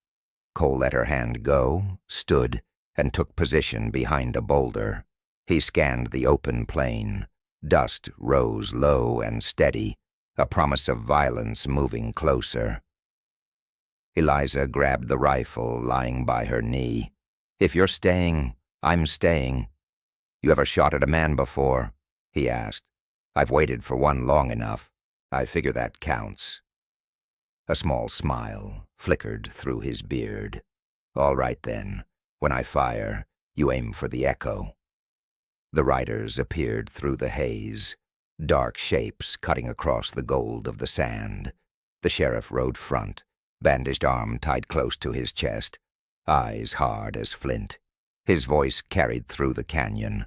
Cole let her hand go, stood, and took position behind a boulder. He scanned the open plain. Dust rose low and steady, a promise of violence moving closer. Eliza grabbed the rifle lying by her knee. "If you're staying, I'm staying." "You ever shot at a man before?" he asked. "I've waited for one long enough. I figure that counts." A small smile flickered through his beard. "All right then. When I fire, you aim for the echo." The riders appeared through the haze, dark shapes cutting across the gold of the sand. The sheriff rode front, bandaged arm tied close to his chest, eyes hard as flint. His voice carried through the canyon.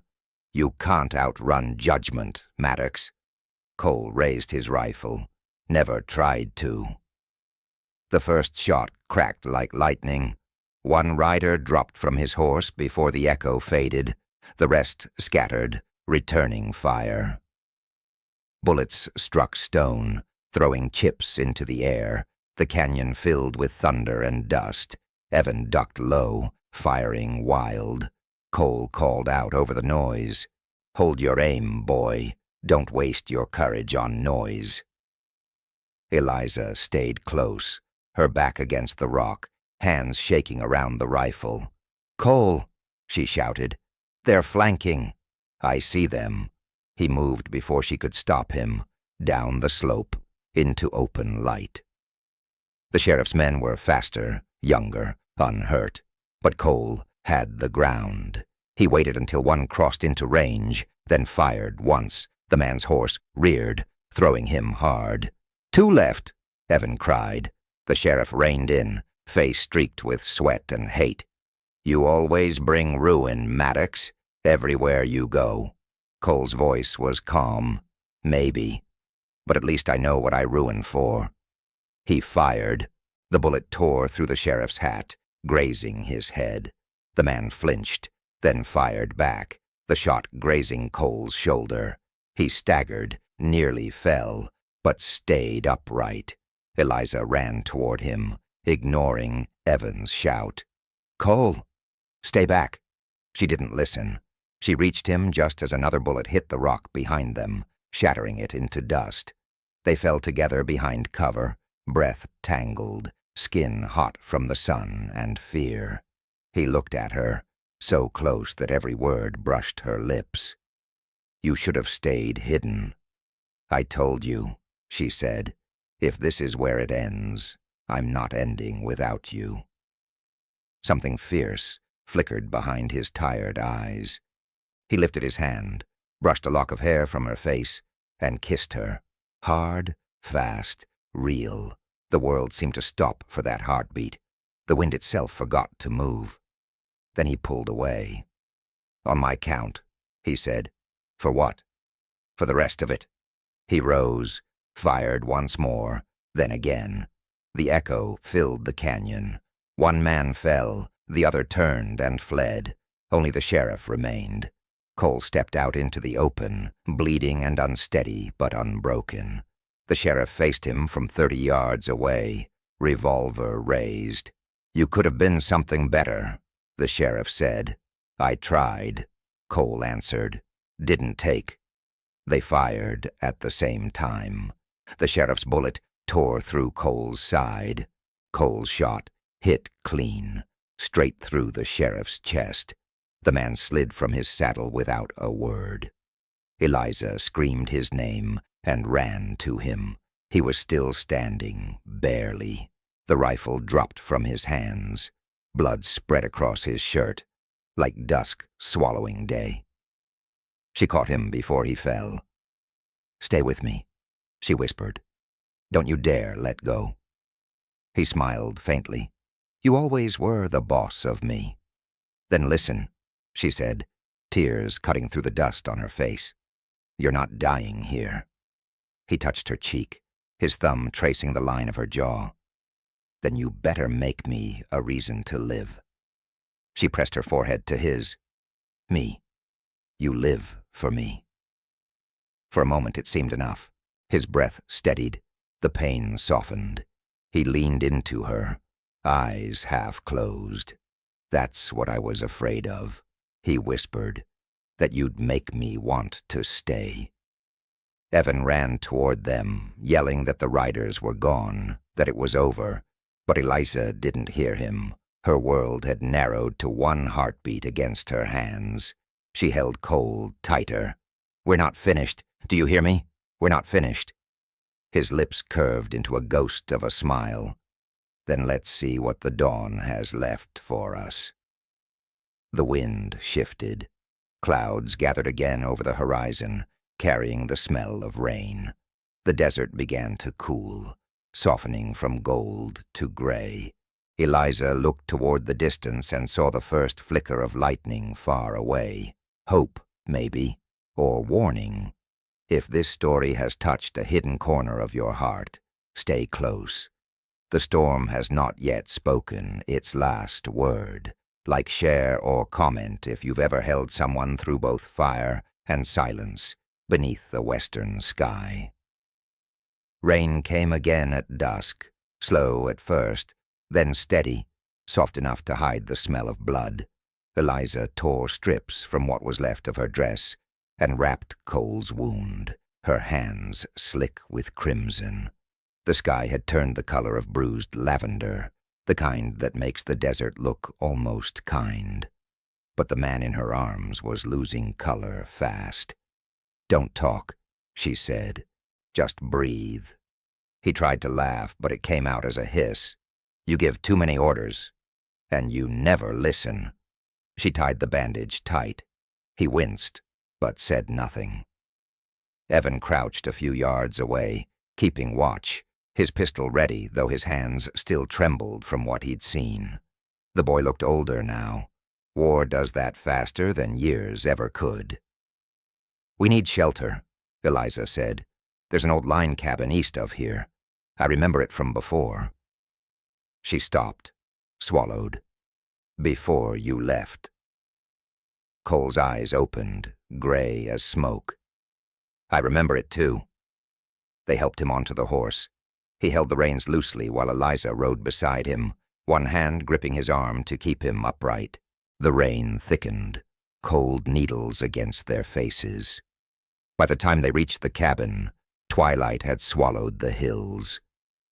"You can't outrun judgment, Maddox." Cole raised his rifle, never tried to. The first shot cracked like lightning. One rider dropped from his horse before the echo faded. The rest scattered, returning fire. Bullets struck stone, throwing chips into the air. The canyon filled with thunder and dust. Evan ducked low, firing wild. Cole called out over the noise. "Hold your aim, boy. Don't waste your courage on noise." Eliza stayed close, her back against the rock, hands shaking around the rifle. "Cole," she shouted. "They're flanking." "I see them." He moved before she could stop him, down the slope, into open light. The sheriff's men were faster, younger, unhurt, but Cole had the ground. He waited until one crossed into range, then fired once. The man's horse reared, throwing him hard. "Two left," Evan cried. The sheriff reined in, face streaked with sweat and hate. "You always bring ruin, Maddox, everywhere you go." Cole's voice was calm. Maybe, but at least I know what I ruined for. He fired. The bullet tore through the sheriff's hat, grazing his head. The man flinched, then fired back, the shot grazing Cole's shoulder. He staggered, nearly fell, but stayed upright. Eliza ran toward him, ignoring Evan's shout. "Cole! Stay back!" She didn't listen. She reached him just as another bullet hit the rock behind them, shattering it into dust. They fell together behind cover, breath tangled, skin hot from the sun and fear. He looked at her, so close that every word brushed her lips. "You should have stayed hidden." "I told you," she said. "If this is where it ends, I'm not ending without you." Something fierce flickered behind his tired eyes. He lifted his hand, brushed a lock of hair from her face, and kissed her. Hard, fast, real. The world seemed to stop for that heartbeat. The wind itself forgot to move. Then he pulled away. "On my count," he said. "For what?" "For the rest of it." He rose, fired once more, then again. The echo filled the canyon. One man fell, the other turned and fled. Only the sheriff remained. Cole stepped out into the open, bleeding and unsteady but unbroken. The sheriff faced him from 30 yards away, revolver raised. "You could have been something better," the sheriff said. "I tried," Cole answered. "Didn't take." They fired at the same time. The sheriff's bullet tore through Cole's side. Cole's shot hit clean, straight through the sheriff's chest. The man slid from his saddle without a word. Eliza screamed his name and ran to him. He was still standing, barely. The rifle dropped from his hands. Blood spread across his shirt, like dusk swallowing day. She caught him before he fell. "Stay with me," she whispered. "Don't you dare let go." He smiled faintly. "You always were the boss of me." "Then listen," she said, tears cutting through the dust on her face. "You're not dying here." He touched her cheek, his thumb tracing the line of her jaw. "Then you better make me a reason to live." She pressed her forehead to his. "Me. You live for me." For a moment it seemed enough. His breath steadied, the pain softened. He leaned into her, eyes half closed. "That's what I was afraid of," he whispered, "that you'd make me want to stay." Evan ran toward them, yelling that the riders were gone, that it was over, but Eliza didn't hear him. Her world had narrowed to one heartbeat against her hands. She held Cole tighter. "We're not finished. Do you hear me? We're not finished." His lips curved into a ghost of a smile. "Then let's see what the dawn has left for us." The wind shifted. Clouds gathered again over the horizon, carrying the smell of rain. The desert began to cool, softening from gold to gray. Eliza looked toward the distance and saw the first flicker of lightning far away. Hope, maybe, or warning. If this story has touched a hidden corner of your heart, stay close. The storm has not yet spoken its last word. Like, share, or comment if you've ever held someone through both fire and silence beneath the western sky. Rain came again at dusk, slow at first, then steady, soft enough to hide the smell of blood. Eliza tore strips from what was left of her dress and wrapped Cole's wound, her hands slick with crimson. The sky had turned the color of bruised lavender, the kind that makes the desert look almost kind. But the man in her arms was losing color fast. "Don't talk," she said. "Just breathe." He tried to laugh, but it came out as a hiss. "You give too many orders, and you never listen." She tied the bandage tight. He winced, but said nothing. Evan crouched a few yards away, keeping watch, his pistol ready, though his hands still trembled from what he'd seen. The boy looked older now. War does that faster than years ever could. "We need shelter," Eliza said. "There's an old line cabin east of here. I remember it from before." She stopped, swallowed. "Before you left." Cole's eyes opened, gray as smoke. "I remember it too." They helped him onto the horse. He held the reins loosely while Eliza rode beside him, one hand gripping his arm to keep him upright. The rain thickened, cold needles against their faces. By the time they reached the cabin, twilight had swallowed the hills.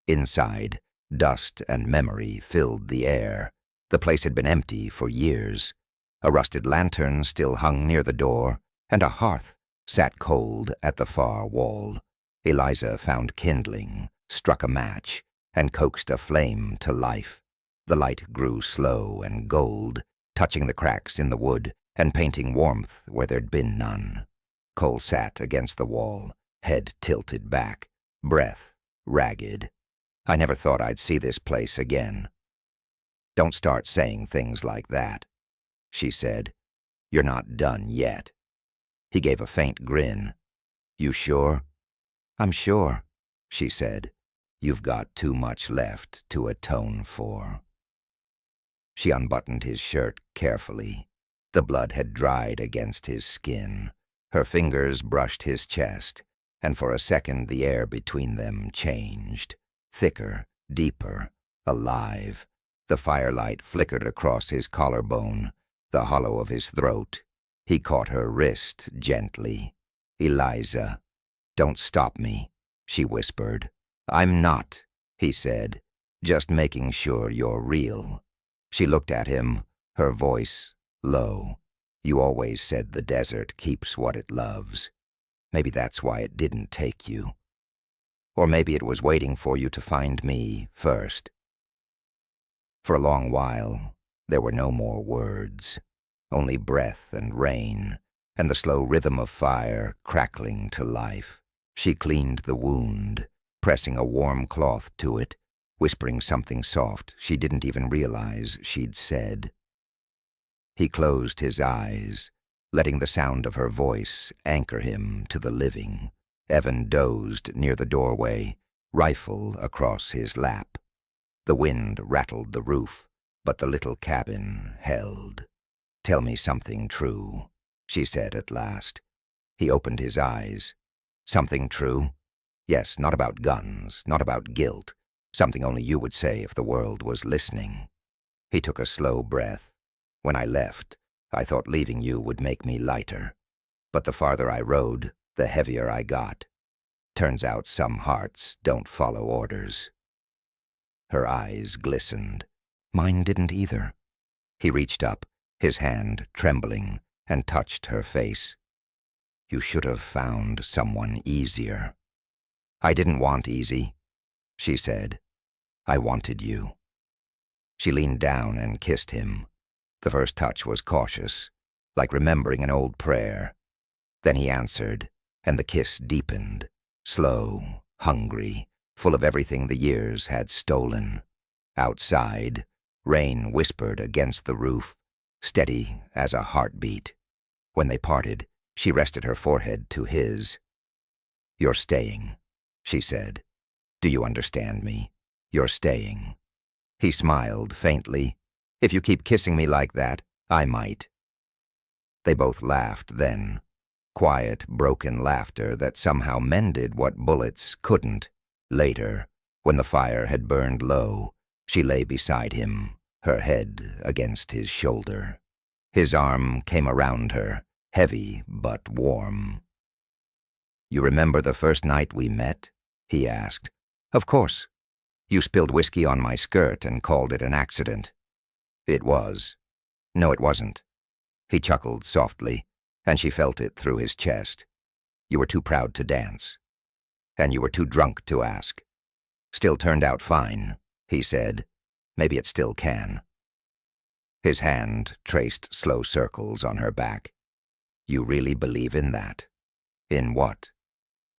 Inside, dust and memory filled the air. The place had been empty for years. A rusted lantern still hung near the door, and a hearth sat cold at the far wall. Eliza found kindling, struck a match, and coaxed a flame to life. The light grew slow and gold, touching the cracks in the wood and painting warmth where there'd been none. Cole sat against the wall, head tilted back, breath ragged. "I never thought I'd see this place again." "Don't start saying things like that," she said. "You're not done yet." He gave a faint grin. "You sure?" "I'm sure," she said. "You've got too much left to atone for." She unbuttoned his shirt carefully. The blood had dried against his skin. Her fingers brushed his chest, and for a second the air between them changed. Thicker, deeper, alive. The firelight flickered across his collarbone, the hollow of his throat. He caught her wrist gently. "Eliza, don't stop me," she whispered. "I'm not," he said, "just making sure you're real." She looked at him, her voice low. "You always said the desert keeps what it loves. Maybe that's why it didn't take you. Or maybe it was waiting for you to find me first." For a long while, there were no more words, only breath and rain, and the slow rhythm of fire crackling to life. She cleaned the wound, pressing a warm cloth to it, whispering something soft she didn't even realize she'd said. He closed his eyes, letting the sound of her voice anchor him to the living. Evan dozed near the doorway, rifle across his lap. The wind rattled the roof, but the little cabin held. "Tell me something true," she said at last. He opened his eyes. "Something true? Yes, not about guns, not about guilt. Something only you would say if the world was listening." He took a slow breath. "When I left, I thought leaving you would make me lighter. But the farther I rode, the heavier I got. Turns out some hearts don't follow orders." Her eyes glistened. Mine didn't either. He reached up, his hand trembling, and touched her face. "You should have found someone easier." "I didn't want easy," she said. "I wanted you." She leaned down and kissed him. The first touch was cautious, like remembering an old prayer. Then he answered, and the kiss deepened, slow, hungry, full of everything the years had stolen. Outside, rain whispered against the roof, steady as a heartbeat. When they parted, she rested her forehead to his. "You're staying," she said. "Do you understand me? You're staying." He smiled faintly. "If you keep kissing me like that, I might." They both laughed then, quiet, broken laughter that somehow mended what bullets couldn't. Later, when the fire had burned low, she lay beside him, her head against his shoulder. His arm came around her, heavy but warm. "You remember the first night we met?" he asked. "Of course. You spilled whiskey on my skirt and called it an accident." "It was." "No, it wasn't." He chuckled softly, and she felt it through his chest. "You were too proud to dance. And you were too drunk to ask. Still turned out fine," he said. "Maybe it still can." His hand traced slow circles on her back. "You really believe in that?" "In what?"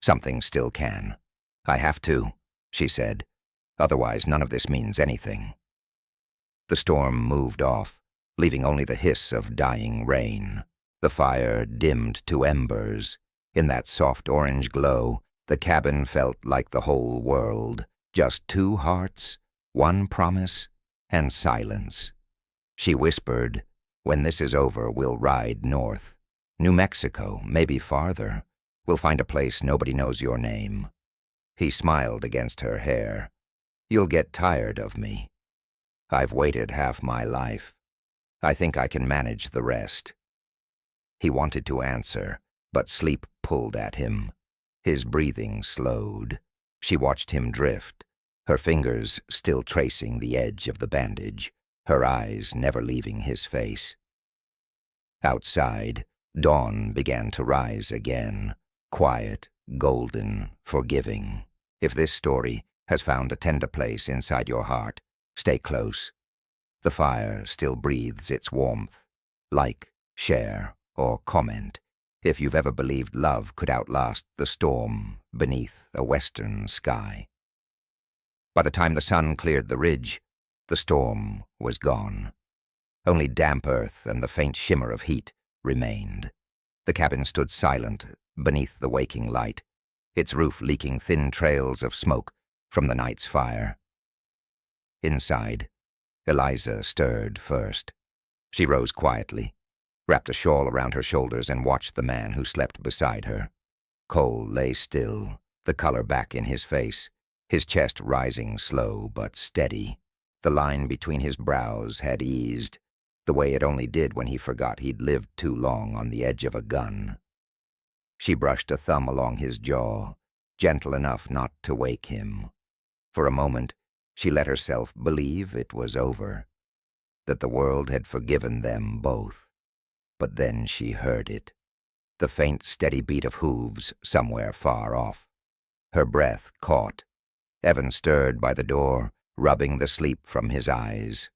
"Something still can." "I have to," she said. "Otherwise none of this means anything." The storm moved off, leaving only the hiss of dying rain. The fire dimmed to embers. In that soft orange glow, the cabin felt like the whole world. Just two hearts, one promise, and silence. She whispered, "When this is over, we'll ride north. New Mexico, maybe farther. We'll find a place nobody knows your name." He smiled against her hair. "You'll get tired of me. I've waited half my life. I think I can manage the rest." He wanted to answer, but sleep pulled at him. His breathing slowed. She watched him drift, her fingers still tracing the edge of the bandage, her eyes never leaving his face. Outside, dawn began to rise again, quiet, golden, forgiving. If this story has found a tender place inside your heart, stay close. The fire still breathes its warmth. Like, share, or comment if you've ever believed love could outlast the storm beneath a western sky. By the time the sun cleared the ridge, the storm was gone. Only damp earth and the faint shimmer of heat remained. The cabin stood silent beneath the waking light, its roof leaking thin trails of smoke from the night's fire. Inside, Eliza stirred first. She rose quietly, wrapped a shawl around her shoulders, and watched the man who slept beside her. Cole lay still, the color back in his face, his chest rising slow but steady. The line between his brows had eased, the way it only did when he forgot he'd lived too long on the edge of a gun. She brushed a thumb along his jaw, gentle enough not to wake him. For a moment, she let herself believe it was over, that the world had forgiven them both. But then she heard it, the faint, steady beat of hooves somewhere far off. Her breath caught. Evan stirred by the door, rubbing the sleep from his eyes.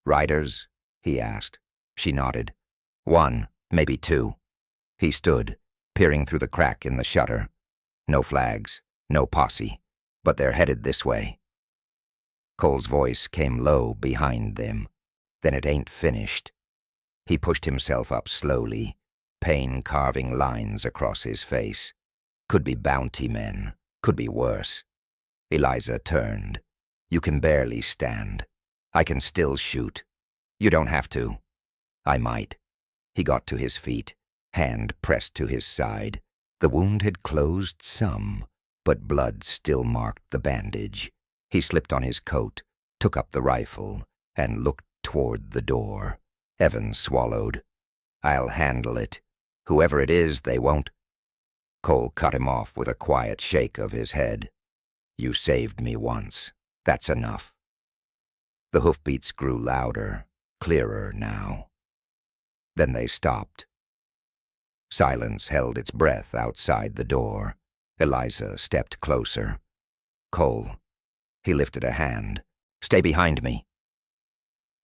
"Riders?" he asked. She nodded. "One, maybe two." He stood, peering through the crack in the shutter. No flags, no posse, but they're headed this way. Cole's voice came low behind them. "Then it ain't finished." He pushed himself up slowly, pain carving lines across his face. Could be bounty men, could be worse. Eliza turned. "You can barely stand. I can still shoot. You don't have to." "I might." He got to his feet, hand pressed to his side. The wound had closed some, but blood still marked the bandage. He slipped on his coat, took up the rifle, and looked toward the door. Evan swallowed. "I'll handle it. Whoever it is, they won't." Cole cut him off with a quiet shake of his head. "You saved me once. That's enough." The hoofbeats grew louder, clearer now. Then they stopped. Silence held its breath outside the door. Eliza stepped closer. "Cole." He lifted a hand. "Stay behind me."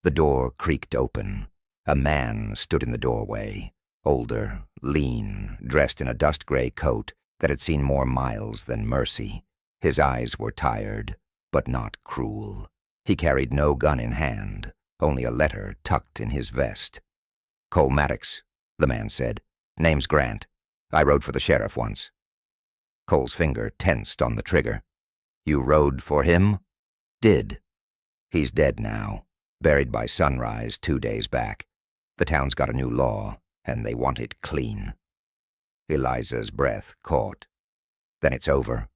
The door creaked open. A man stood in the doorway, older, lean, dressed in a dust-gray coat that had seen more miles than mercy. His eyes were tired, but not cruel. He carried no gun in hand, only a letter tucked in his vest. "Cole Maddox," the man said. "Name's Grant. I rode for the sheriff once." Cole's finger tensed on the trigger. "You rode for him?" "Did. He's dead now, buried by sunrise 2 days back. The town's got a new law, and they want it clean." Eliza's breath caught. "Then it's over."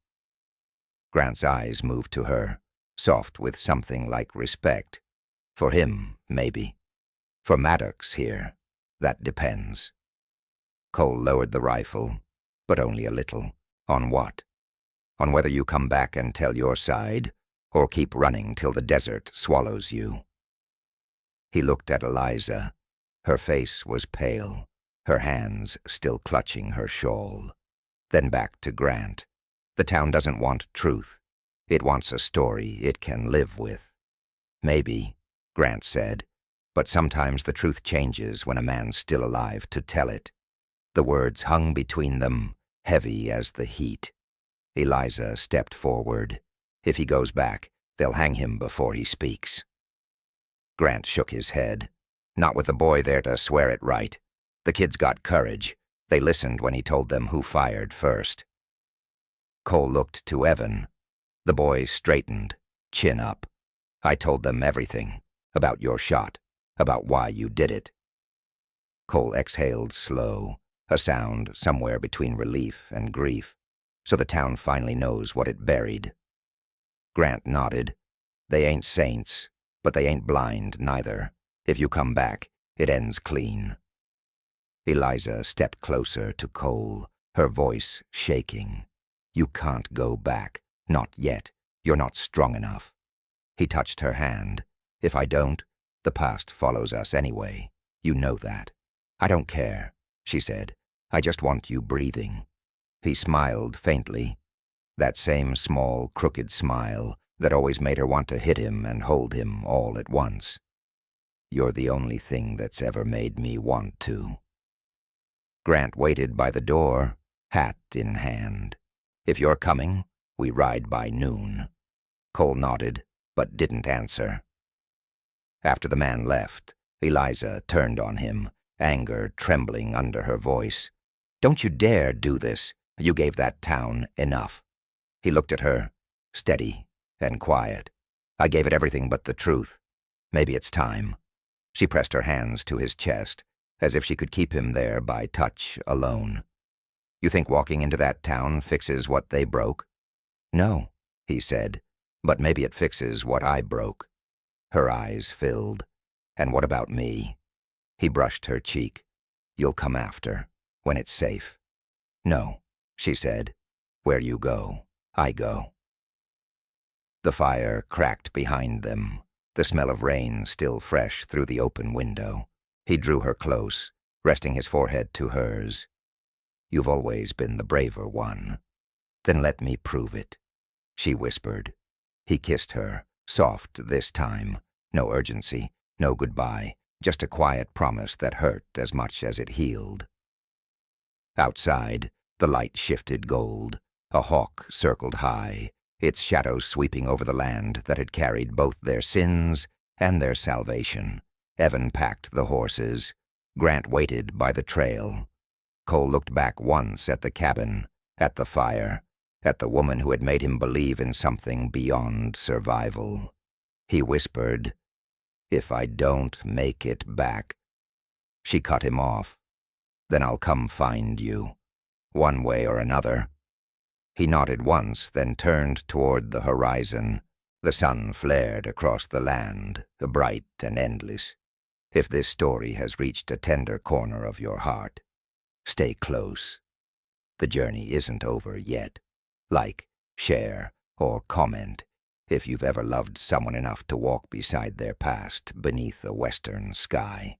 Grant's eyes moved to her, soft with something like respect. "For him, maybe. For Maddox here, that depends." Cole lowered the rifle, but only a little. "On what? On whether you come back and tell your side, or keep running till the desert swallows you?" He looked at Eliza. Her face was pale, her hands still clutching her shawl. Then back to Grant. "The town doesn't want truth. It wants a story it can live with." "Maybe," Grant said, "but sometimes the truth changes when a man's still alive to tell it." The words hung between them, heavy as the heat. Eliza stepped forward. "If he goes back, they'll hang him before he speaks." Grant shook his head. "Not with the boy there to swear it right. The kid's got courage, They listened when he told them who fired first. Cole looked to Evan. The boy straightened, chin up. I told them everything, about your shot, about why you did it. Cole exhaled slow, a sound somewhere between relief and grief, so the town finally knows what it buried. Grant nodded. They ain't saints, but they ain't blind neither. If you come back, it ends clean. Eliza stepped closer to Cole, her voice shaking. You can't go back. Not yet. You're not strong enough. He touched her hand. If I don't, the past follows us anyway. You know that. I don't care, she said. I just want you breathing. He smiled faintly. That same small, crooked smile that always made her want to hit him and hold him all at once. You're the only thing that's ever made me want to. Grant waited by the door, hat in hand. If you're coming, we ride by noon. Cole nodded, but didn't answer. After the man left, Eliza turned on him, anger trembling under her voice. Don't you dare do this. You gave that town enough. He looked at her, steady and quiet. I gave it everything but the truth. Maybe it's time. She pressed her hands to his chest, as if she could keep him there by touch alone. You think walking into that town fixes what they broke? No, he said, but maybe it fixes what I broke. Her eyes filled. And what about me? He brushed her cheek. You'll come after, when it's safe. No, she said. Where you go, I go. The fire cracked behind them, the smell of rain still fresh through the open window. He drew her close, resting his forehead to hers. You've always been the braver one. Then let me prove it, she whispered. He kissed her, soft this time. No urgency, no goodbye, just a quiet promise that hurt as much as it healed. Outside, the light shifted gold. A hawk circled high, its shadow sweeping over the land that had carried both their sins and their salvation. Evan packed the horses. Grant waited by the trail. Cole looked back once at the cabin, at the fire, at the woman who had made him believe in something beyond survival. He whispered, If I don't make it back. She cut him off. Then I'll come find you, one way or another. He nodded once, then turned toward the horizon. The sun flared across the land, bright and endless. If this story has reached a tender corner of your heart, stay close. The journey isn't over yet. Like, share, or comment if you've ever loved someone enough to walk beside their past beneath a western sky.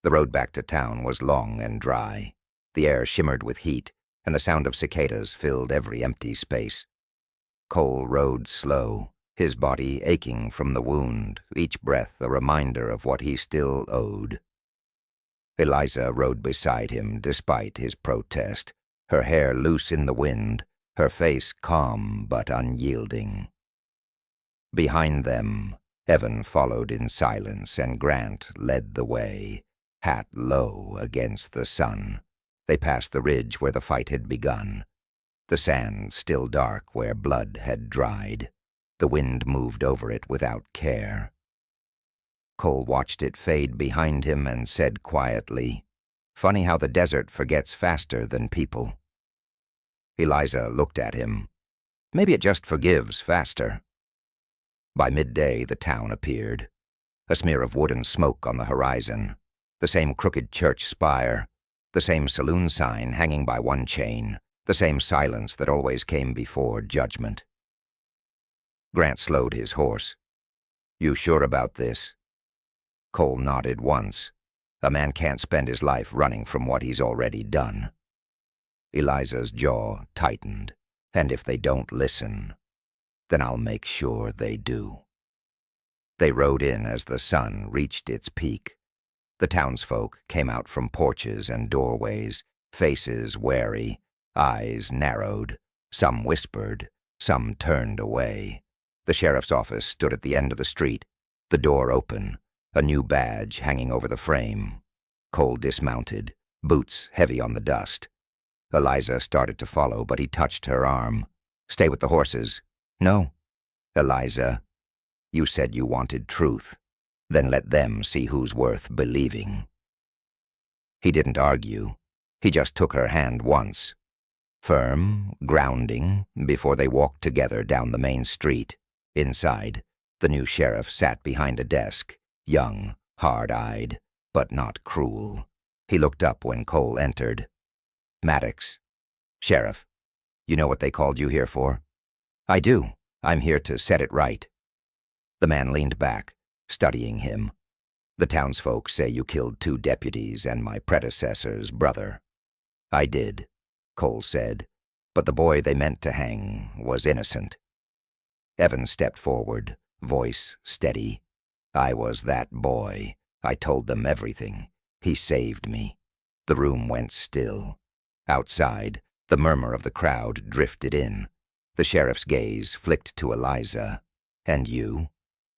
The road back to town was long and dry. The air shimmered with heat, and the sound of cicadas filled every empty space. Cole rode slow, his body aching from the wound, each breath a reminder of what he still owed. Eliza rode beside him despite his protest, her hair loose in the wind, her face calm but unyielding. Behind them, Evan followed in silence, and Grant led the way, hat low against the sun. They passed the ridge where the fight had begun. The sand still dark where blood had dried. The wind moved over it without care. Cole watched it fade behind him and said quietly, Funny how the desert forgets faster than people. Eliza looked at him. Maybe it just forgives faster. By midday, the town appeared. A smear of wood and smoke on the horizon. The same crooked church spire. The same saloon sign hanging by one chain. The same silence that always came before judgment. Grant slowed his horse. You sure about this? Cole nodded once. A man can't spend his life running from what he's already done. Eliza's jaw tightened. And if they don't listen, then I'll make sure they do. They rode in as the sun reached its peak. The townsfolk came out from porches and doorways, faces wary, eyes narrowed. Some whispered, some turned away. The sheriff's office stood at the end of the street, the door open, a new badge hanging over the frame. Cole dismounted, boots heavy on the dust. Eliza started to follow, but he touched her arm. "Stay with the horses." "No." "Eliza, you said you wanted truth. Then let them see who's worth believing." He didn't argue. He just took her hand once. Firm, grounding, before they walked together down the main street. Inside, the new sheriff sat behind a desk, young, hard-eyed, but not cruel. He looked up when Cole entered. "Maddox." "Sheriff, you know what they called you here for?" "I do. I'm here to set it right." The man leaned back, studying him. "The townsfolk say you killed 2 deputies and my predecessor's brother." "I did," Cole said, "but the boy they meant to hang was innocent." Evan stepped forward, voice steady. "I was that boy. I told them everything. He saved me." The room went still. Outside, the murmur of the crowd drifted in. The sheriff's gaze flicked to Eliza. "And you?"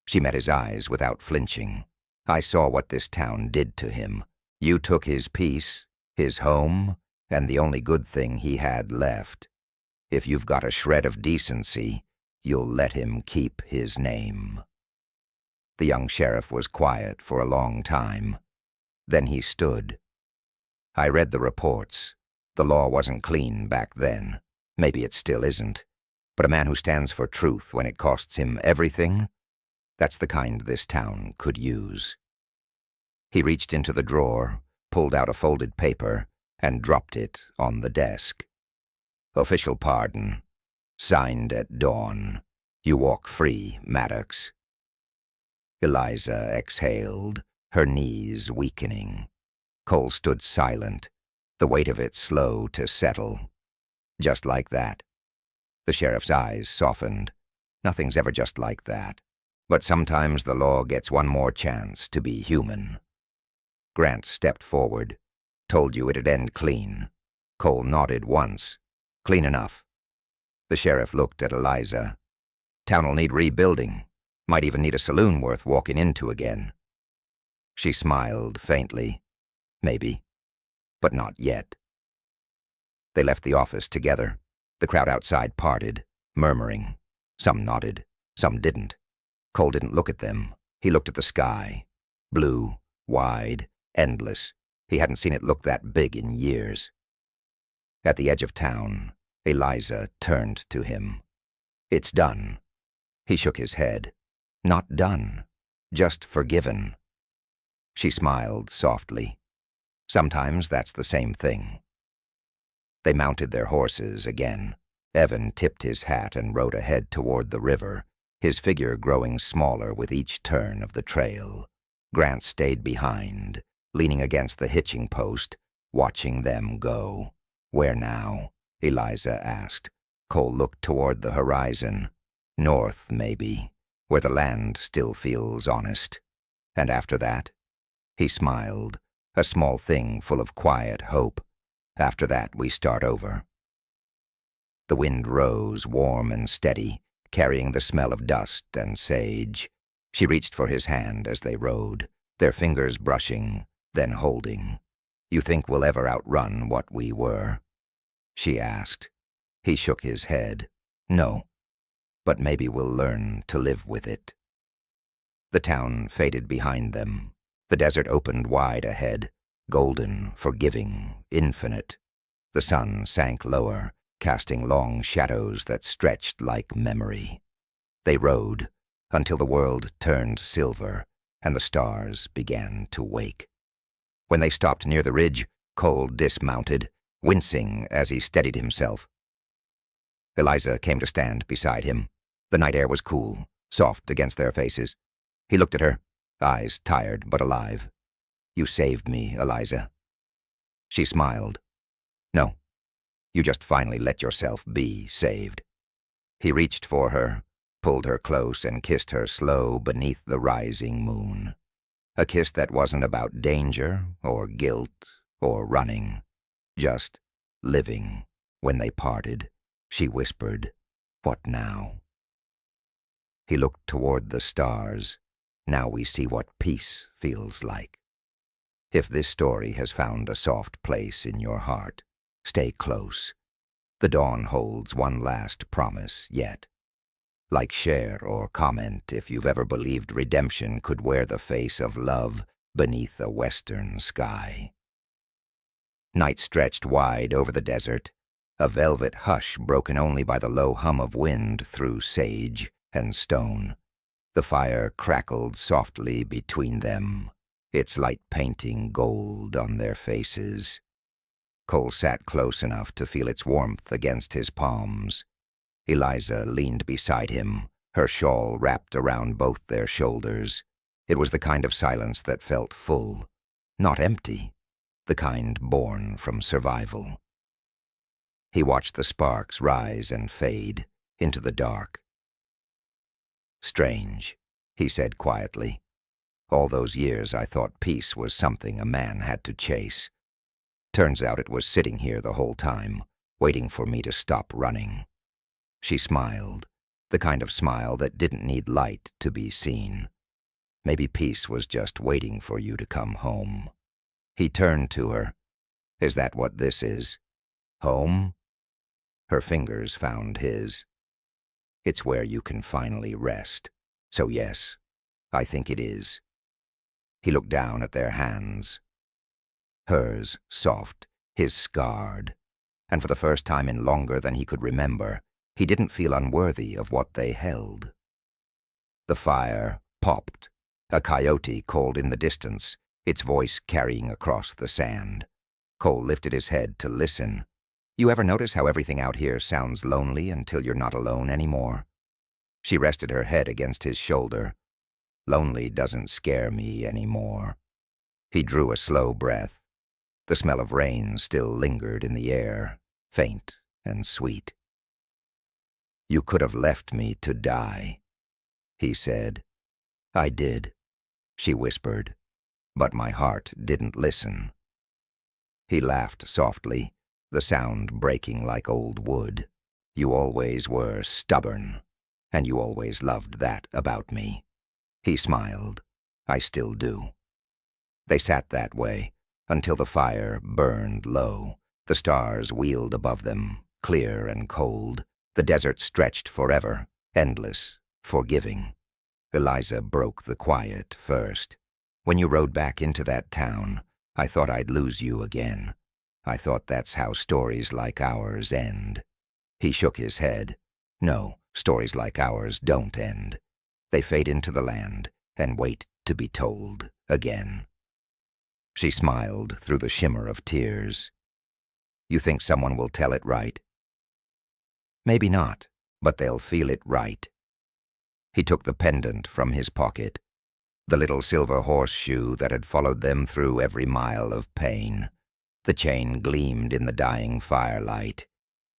She met his eyes without flinching. "I saw what this town did to him. You took his peace, his home, and the only good thing he had left. If you've got a shred of decency, you'll let him keep his name." The young sheriff was quiet for a long time. Then he stood. "I read the reports. The law wasn't clean back then. Maybe it still isn't. But a man who stands for truth when it costs him everything, that's the kind this town could use." He reached into the drawer, pulled out a folded paper, and dropped it on the desk. "Official pardon. Signed at dawn. You walk free, Maddox." Eliza exhaled, her knees weakening. Cole stood silent, the weight of it slow to settle. "Just like that." The sheriff's eyes softened. "Nothing's ever just like that. But sometimes the law gets one more chance to be human." Grant stepped forward. "Told you it'd end clean." Cole nodded once. "Clean enough." The sheriff looked at Eliza. "Town'll need rebuilding. Might even need a saloon worth walking into again." She smiled faintly. "Maybe. But not yet." They left the office together. The crowd outside parted, murmuring. Some nodded, some didn't. Cole didn't look at them. He looked at the sky. Blue, wide, endless. He hadn't seen it look that big in years. At the edge of town, Eliza turned to him. "It's done." He shook his head. "Not done. Just forgiven." She smiled softly. "Sometimes that's the same thing." They mounted their horses again. Evan tipped his hat and rode ahead toward the river, his figure growing smaller with each turn of the trail. Grant stayed behind, leaning against the hitching post, watching them go. "Where now?" Eliza asked. Cole looked toward the horizon. "North, maybe, where the land still feels honest. And after that?" He smiled, a small thing full of quiet hope. "After that, we start over." The wind rose, warm and steady, carrying the smell of dust and sage. She reached for his hand as they rode, their fingers brushing, then holding. "You think we'll ever outrun what we were?" she asked. He shook his head. "No. But maybe we'll learn to live with it." The town faded behind them. The desert opened wide ahead, golden, forgiving, infinite. The sun sank lower, casting long shadows that stretched like memory. They rode until the world turned silver and the stars began to wake. When they stopped near the ridge, Cole dismounted, wincing as he steadied himself. Eliza came to stand beside him. The night air was cool, soft against their faces. He looked at her, eyes tired but alive. "You saved me, Eliza." She smiled. "No, you just finally let yourself be saved." He reached for her, pulled her close and kissed her slow beneath the rising moon. A kiss that wasn't about danger or guilt or running, just living. When they parted, she whispered, "What now?" He looked toward the stars. "Now we see what peace feels like." If this story has found a soft place in your heart, stay close. The dawn holds one last promise yet. Like, share, or comment if you've ever believed redemption could wear the face of love beneath a western sky. Night stretched wide over the desert, a velvet hush broken only by the low hum of wind through sage and stone. The fire crackled softly between them, its light painting gold on their faces. Cole sat close enough to feel its warmth against his palms. Eliza leaned beside him, her shawl wrapped around both their shoulders. It was the kind of silence that felt full, not empty, the kind born from survival. He watched the sparks rise and fade into the dark. "Strange," he said quietly. "All those years I thought peace was something a man had to chase. Turns out it was sitting here the whole time, waiting for me to stop running." She smiled, the kind of smile that didn't need light to be seen. "Maybe peace was just waiting for you to come home." He turned to her. "Is that what this is? Home?" Her fingers found his. "It's where you can finally rest. So yes, I think it is." He looked down at their hands. Hers soft, his scarred. And for the first time in longer than he could remember, he didn't feel unworthy of what they held. The fire popped. A coyote called in the distance, its voice carrying across the sand. Cole lifted his head to listen. "You ever notice how everything out here sounds lonely until you're not alone anymore?" She rested her head against his shoulder. "Lonely doesn't scare me anymore." He drew a slow breath. The smell of rain still lingered in the air, faint and sweet. "You could have left me to die," he said. "I did," she whispered, "but my heart didn't listen." He laughed softly, the sound breaking like old wood. "You always were stubborn, and you always loved that about me." He smiled. "I still do." They sat that way until the fire burned low. The stars wheeled above them, clear and cold. The desert stretched forever, endless, forgiving. Eliza broke the quiet first. "When you rode back into that town, I thought I'd lose you again. I thought that's how stories like ours end." He shook his head. "No, stories like ours don't end. They fade into the land and wait to be told again." She smiled through the shimmer of tears. "You think someone will tell it right?" "Maybe not, but they'll feel it right." He took the pendant from his pocket, the little silver horseshoe that had followed them through every mile of pain. The chain gleamed in the dying firelight.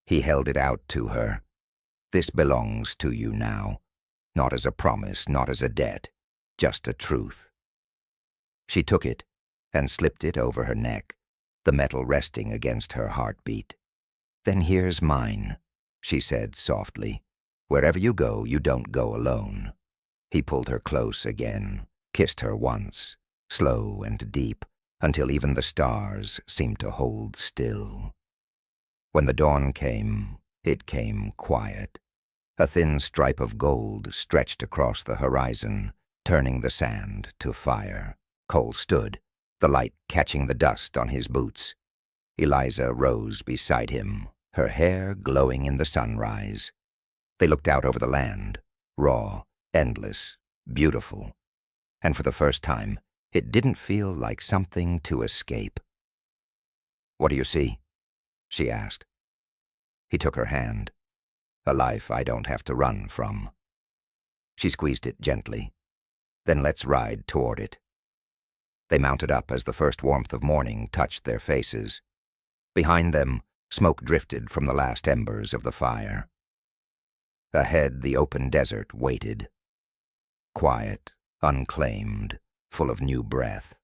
He held it out to her. "This belongs to you now. Not as a promise, not as a debt, just a truth." She took it and slipped it over her neck, the metal resting against her heartbeat. "Then here's mine," she said softly. "Wherever you go, you don't go alone." He pulled her close again, kissed her once, slow and deep, until even the stars seemed to hold still. When the dawn came, it came quiet. A thin stripe of gold stretched across the horizon, turning the sand to fire. Cole stood, the light catching the dust on his boots. Eliza rose beside him, her hair glowing in the sunrise. They looked out over the land, raw, endless, beautiful. And for the first time, it didn't feel like something to escape. "What do you see?" she asked. He took her hand. "A life I don't have to run from." She squeezed it gently. "Then let's ride toward it." They mounted up as the first warmth of morning touched their faces. Behind them, smoke drifted from the last embers of the fire. Ahead, the open desert waited. Quiet, unclaimed, full of new breath.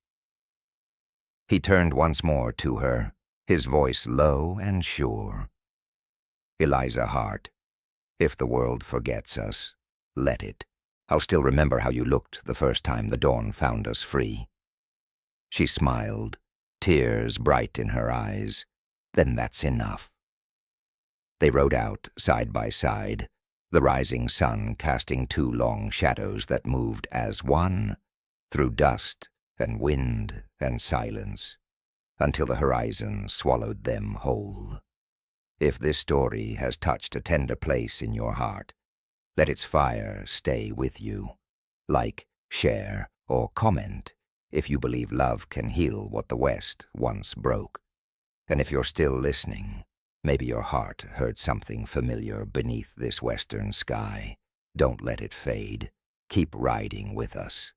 He turned once more to her, his voice low and sure. "Eliza Hart, if the world forgets us, let it. I'll still remember how you looked the first time the dawn found us free." She smiled, tears bright in her eyes. Then that's enough. They rode out, side by side, the rising sun casting two long shadows that moved as one, through dust and wind and silence, until the horizon swallowed them whole. If this story has touched a tender place in your heart, let its fire stay with you. Like, share, or comment if you believe love can heal what the West once broke. And if you're still listening, maybe your heart heard something familiar beneath this western sky. Don't let it fade. Keep riding with us.